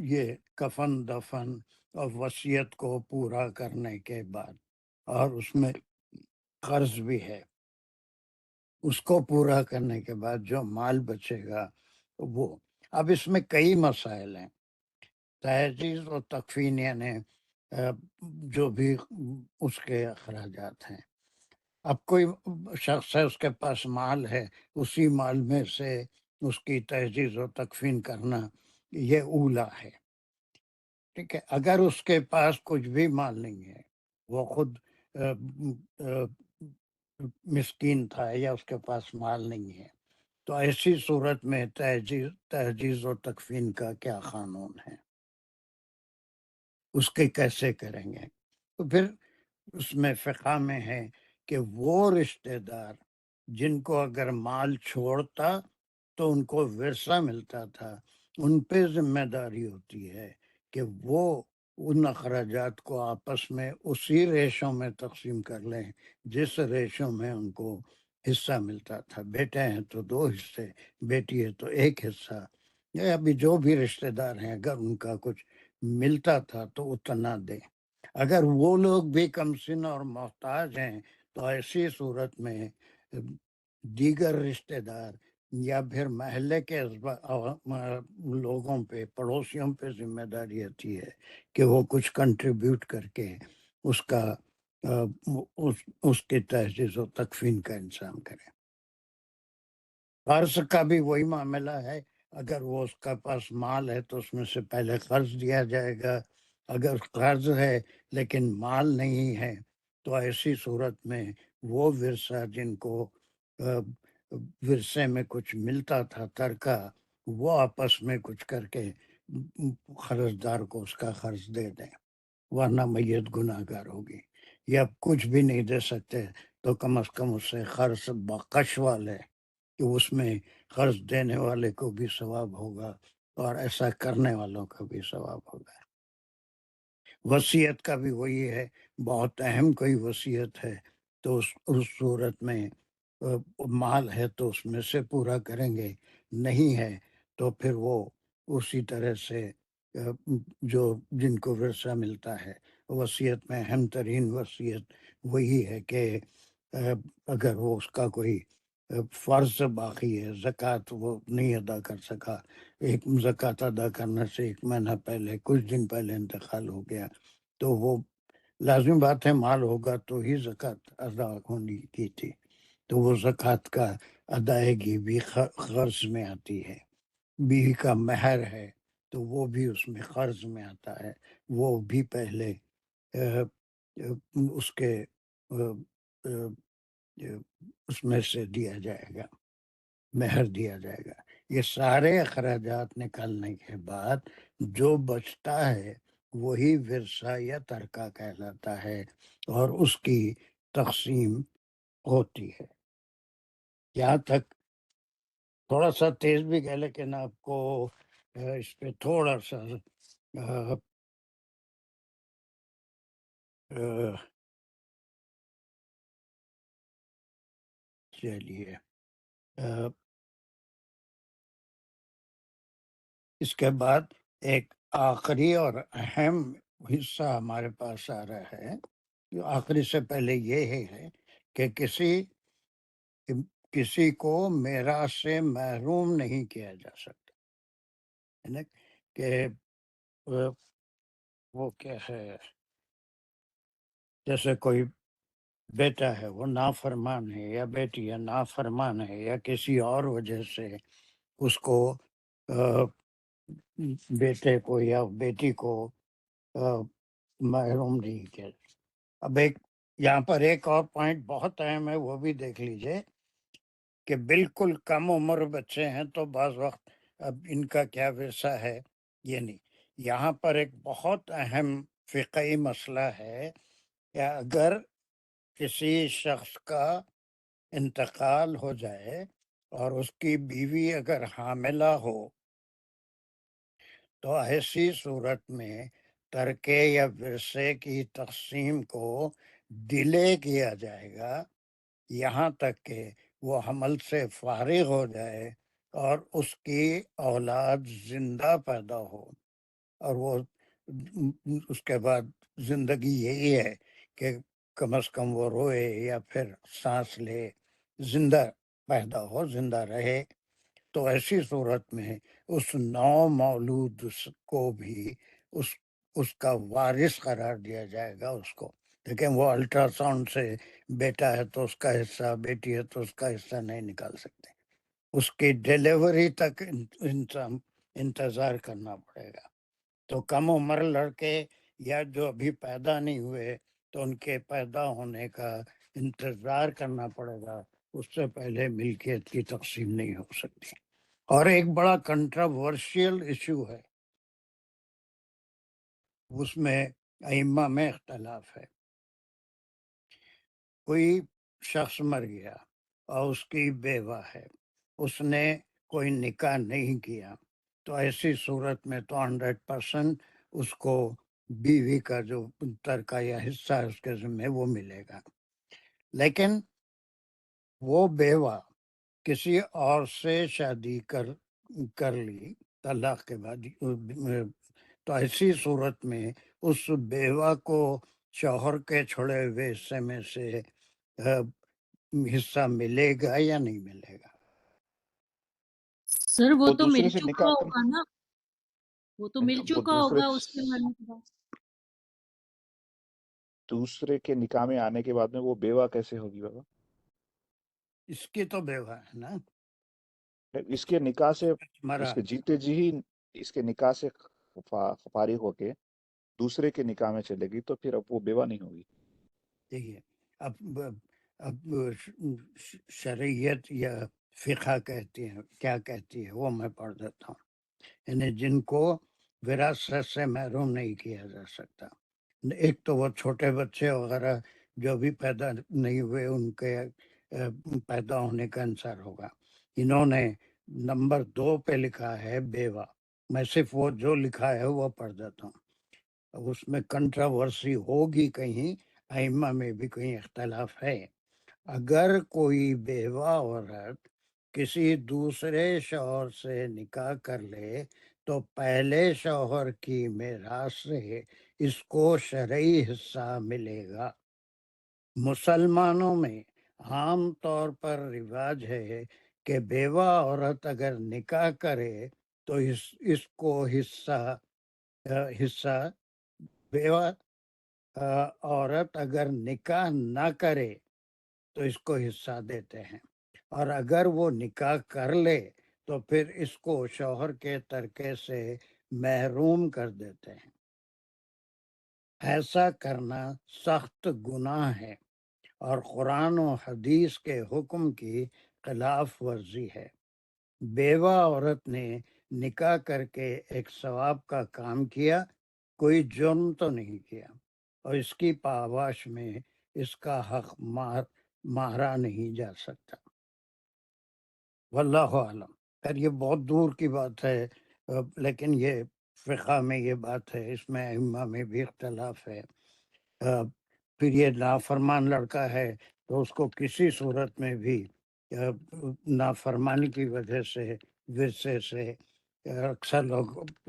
یہ کفن دفن اور وصیت کو پورا کرنے کے بعد، اور اس میں قرض بھی ہے، اس کو پورا کرنے کے بعد جو مال بچے گا وہ، اب اس میں کئی مسائل ہیں، تہجیز و تکفین یعنی جو بھی اس کے اخراجات ہیں، اب کوئی شخص ہے، اس کے پاس مال ہے، اسی مال میں سے اس کی تجہیز و تکفین کرنا یہ اولا ہے، ٹھیک ہے۔ اگر اس کے پاس کچھ بھی مال نہیں ہے، وہ خود مسکین تھا یا اس کے پاس مال نہیں ہے، تو ایسی صورت میں تجہیز و تکفین کا کیا قانون ہے، اس کے کیسے کریں گے؟ تو پھر اس میں فقہ میں ہے کہ وہ رشتہ دار جن کو اگر مال چھوڑتا تو ان کو ورثہ ملتا تھا، ان پہ ذمہ داری ہوتی ہے کہ وہ ان اخراجات کو آپس میں اسی ریشوں میں تقسیم کر لیں جس ریشوں میں ان کو حصہ ملتا تھا۔ بیٹے ہیں تو 2 حصے، بیٹی ہے تو 1 حصہ، یا ابھی جو بھی رشتہ دار ہیں اگر ان کا کچھ ملتا تھا تو اتنا دیں۔ اگر وہ لوگ بھی کم سن اور محتاج ہیں تو ایسی صورت میں دیگر رشتہ دار یا پھر محلے کے لوگوں پہ، پڑوسیوں پہ ذمہ داری آتی ہے کہ وہ کچھ کنٹریبیوٹ کر کے اس کا اس کی تجہیز و تکفین کا انتظام کریں۔ قرض کا بھی وہی معاملہ ہے، اگر وہ اس کا پاس مال ہے تو اس میں سے پہلے قرض دیا جائے گا، اگر قرض ہے لیکن مال نہیں ہے تو ایسی صورت میں وہ ورثہ جن کو ورثے میں کچھ ملتا تھا ترکہ، وہ آپس میں کچھ کر کے قرض دار کو اس کا قرض دے دیں، ورنہ میت گناہ گار ہوگی۔ یا کچھ بھی نہیں دے سکتے تو کم از کم اس سے قرض بخش والے کہ اس میں قرض دینے والے کو بھی ثواب ہوگا اور ایسا کرنے والوں کا بھی ثواب ہوگا۔ وصیت کا بھی وہی ہے، بہت اہم کوئی وصیت ہے تو اس صورت میں مال ہے تو اس میں سے پورا کریں گے، نہیں ہے تو پھر وہ اسی طرح سے جو جن کو ورثہ ملتا ہے۔ وصیت میں اہم ترین وصیت وہی ہے کہ اگر وہ اس کا کوئی فرض باقی ہے، زکوٰۃ وہ نہیں ادا کر سکا، ایک زکوٰۃ ادا کرنے سے 1 مہینہ پہلے، کچھ دن پہلے انتقال ہو گیا، تو وہ لازمی بات ہے مال ہوگا تو ہی زکوٰۃ ادا ہونی کی تھی، تو وہ زکوٰۃ کا ادائیگی بھی قرض میں آتی ہے۔ بیوی کا مہر ہے تو وہ بھی اس میں قرض میں آتا ہے، وہ بھی پہلے اس کے اس میں سے دیا جائے گا، مہر دیا جائے گا۔ یہ سارے اخراجات نکالنے کے بعد جو بچتا ہے وہی ورثہ یا ترکہ کہلاتا ہے اور اس کی تقسیم ہوتی ہے۔ یہاں تک تھوڑا سا تیز بھی گئے لیکن آپ کو اس پہ تھوڑا سا چلیے اس کے بعد ایک آخری اور اہم حصہ ہمارے پاس آ رہا ہے۔ جو آخری سے پہلے یہ ہے کہ کسی کو میراث سے محروم نہیں کیا جا سکتا، یعنی کہ وہ کیا ہے، جیسے کوئی بیٹا ہے وہ نافرمان ہے یا بیٹی ہے نافرمان ہے یا کسی اور وجہ سے اس کو بیٹے کو یا بیٹی کو محروم نہیں کیا۔ اب یہاں پر ایک اور پوائنٹ بہت اہم ہے، وہ بھی دیکھ لیجئے کہ بالکل کم عمر بچے ہیں تو بعض وقت اب ان کا کیا ورثہ ہے، یہ نہیں۔ یہاں پر ایک بہت اہم فقہی مسئلہ ہے کہ اگر کسی شخص کا انتقال ہو جائے اور اس کی بیوی اگر حاملہ ہو تو ایسی صورت میں ترکے یا ورثے کی تقسیم کو ڈیلے کیا جائے گا یہاں تک کہ وہ حمل سے فارغ ہو جائے اور اس کی اولاد زندہ پیدا ہو، اور وہ اس کے بعد زندگی یہی ہے کہ کم از کم وہ روئے یا پھر سانس لے، زندہ پیدا ہو، زندہ رہے، تو ایسی صورت میں اس نو مولود کو بھی اس کا وارث قرار دیا جائے گا اس کو، لیکن وہ الٹرا ساؤنڈ سے بیٹا ہے تو اس کا حصہ، بیٹی ہے تو اس کا حصہ نہیں نکال سکتے. اس کی ڈیلیوری تک انتظار کرنا پڑے گا. تو کم عمر لڑکے یا جو ابھی پیدا نہیں ہوئے تو ان کے پیدا ہونے کا انتظار کرنا پڑے گا، اس سے پہلے ملکیت کی تقسیم نہیں ہو سکتی. اور ایک بڑا کنٹراورشیل ایشو ہے، اس میں ائمہ میں اختلاف ہے. کوئی شخص مر گیا اور اس کی بیوہ ہے، اس نے کوئی نکاح نہیں کیا، تو ایسی صورت میں تو 100% اس کو بیوی کا جو ترکہ یا حصہ ہے اس کے ذمہ وہ ملے گا. لیکن وہ بیوہ کسی اور سے شادی کر لی طلاق کے بعد، تو ایسی صورت میں اس بیوہ کو شوہر کے چھوڑے ہوئے حصے میں سے حصہ ملے گا یا نہیں ملے گا؟ سر وہ تو دوسرے مل سے چکا نکاح ہوگا نا، وہ تو مل وہ چکا ہوگا اس کے مرنے کے بعد. دوسرے کے نکاح میں آنے کے بعد میں وہ بیوہ کیسے ہوگی بابا؟ اس کی تو بیوہ ہے نا، اس کے نکاح سے، مرا. اس کے جیتے جی ہی اس کے نکاح سے فارغ ہو کے دوسرے کے نکاح میں چلے گی تو پھر اب وہ بیوہ نہیں ہوگی. دیکھیے اب شریعت یا فقہ کہتی ہے، کیا کہتی ہے وہ میں پڑھ دیتا ہوں. یعنی جن کو وراثت سے محروم نہیں کیا جا سکتا، ایک تو وہ چھوٹے بچے وغیرہ جو بھی پیدا نہیں ہوئے ان کے پیدا ہونے کا انصار ہوگا. انہوں نے نمبر 2 پہ لکھا ہے بیوہ. میں صرف وہ جو لکھا ہے وہ پڑھ دیتا ہوں. اس میں کنٹراورسی ہوگی، کہیں ائمہ میں بھی کہیں اختلاف ہے. اگر کوئی بیوہ عورت کسی دوسرے شوہر سے نکاح کر لے تو پہلے شوہر کی میراث سے اس کو شرعی حصہ ملے گا. مسلمانوں میں عام طور پر رواج ہے کہ بیوہ عورت اگر نکاح کرے تو اس کو حصہ بیوہ عورت اگر نکاح نہ کرے تو اس کو حصہ دیتے ہیں، اور اگر وہ نکاح کر لے تو پھر اس کو شوہر کے ترکے سے محروم کر دیتے ہیں. ایسا کرنا سخت گناہ ہے اور قرآن و حدیث کے حکم کی خلاف ورزی ہے. بیوہ عورت نے نکاح کر کے ایک ثواب کا کام کیا، کوئی جرم تو نہیں کیا، اور اس کی پاباش میں اس کا حق مارا نہیں جا سکتا. واللہ عالم. خیر یہ بہت دور کی بات ہے، لیکن یہ فقہ میں یہ بات ہے، اس میں ائمہ میں بھی اختلاف ہے. پھر یہ نافرمان لڑکا ہے تو اس کو کسی صورت میں بھی نافرمانی کی وجہ سے ورثے سے اکثر لوگ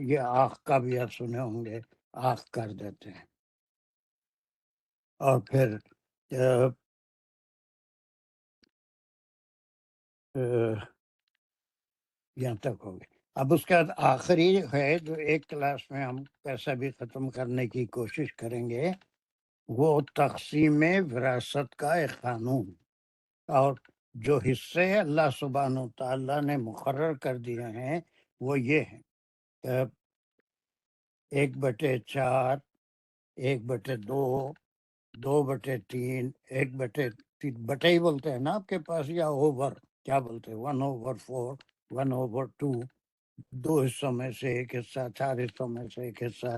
یہ آخ کا بھی آپ سنے ہوں گے، آخ کر دیتے ہیں. اور پھر یہاں تک ہو گئی. اب اس کے بعد آخری ہے جو ایک کلاس میں ہم پیسہ بھی ختم کرنے کی کوشش کریں گے، وہ تقسیم وراثت کا ایک قانون. اور جو حصے اللہ سبحانہ تعالیٰ نے مقرر کر دیے ہیں وہ یہ ہیں: 1/4، 1/2، 2/3، 1/3 بٹے ہی بولتے ہیں نا آپ کے پاس، یا اوور کیا بولتے ہیں، 1/4، 1/2، 2 حصوں میں سے ایک حصہ، 4 حصوں میں سے ایک حصہ،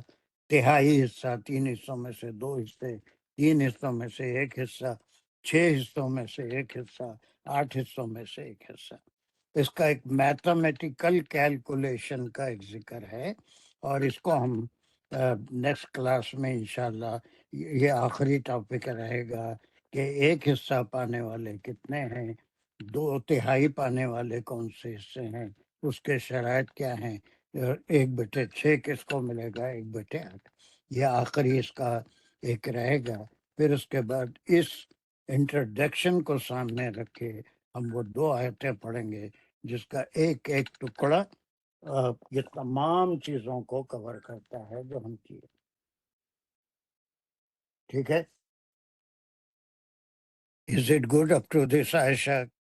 تہائی حصہ، 3 حصوں میں سے 2 حصے، 3 حصوں میں سے ایک حصہ، 6 حصوں میں سے ایک حصہ، 8 حصوں میں سے ایک حصہ. اس کا ایک میتھمیٹیکل کیلکولیشن کا ایک ذکر ہے، اور اس کو ہم نیکسٹ کلاس میں انشاءاللہ، یہ آخری ٹاپک رہے گا کہ ایک حصہ پانے والے کتنے ہیں، 2/3 پانے والے کون سے حصے ہیں، اس کے شرائط کیا ہیں، 1/6 کس کو ملے گا، 1/8. یہ آخری اس کا ایک رہے گا. پھر اس کے بعد اس انٹروڈکشن کو سامنے رکھے ہم وہ 2 آیتیں پڑھیں گے جس کا ایک ایک ٹکڑا یہ تمام چیزوں کو کور کرتا ہے جو ہم کیے. ٹھیک ہے. Is it good up to this, Aisha?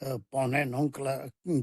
8:45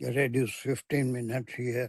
reduce 15 minutes here,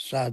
7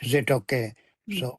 Is it okay? So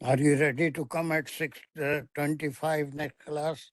Are you ready to come at 6:25 next class?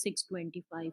6:25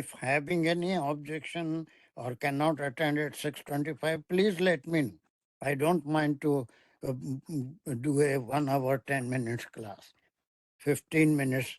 if having any objection or cannot attend at 6:25, please let me know. I don't mind to do a 1 hour 10 minutes class. 15 minutes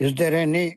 Is there any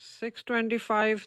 6:25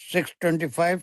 6:25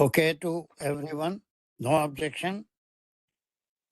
Okay to everyone? No objection?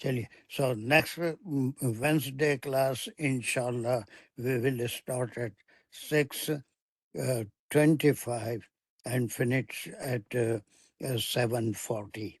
Chaliye. So next Wednesday class, inshallah, we will start at 6:25 and finish at 7:40.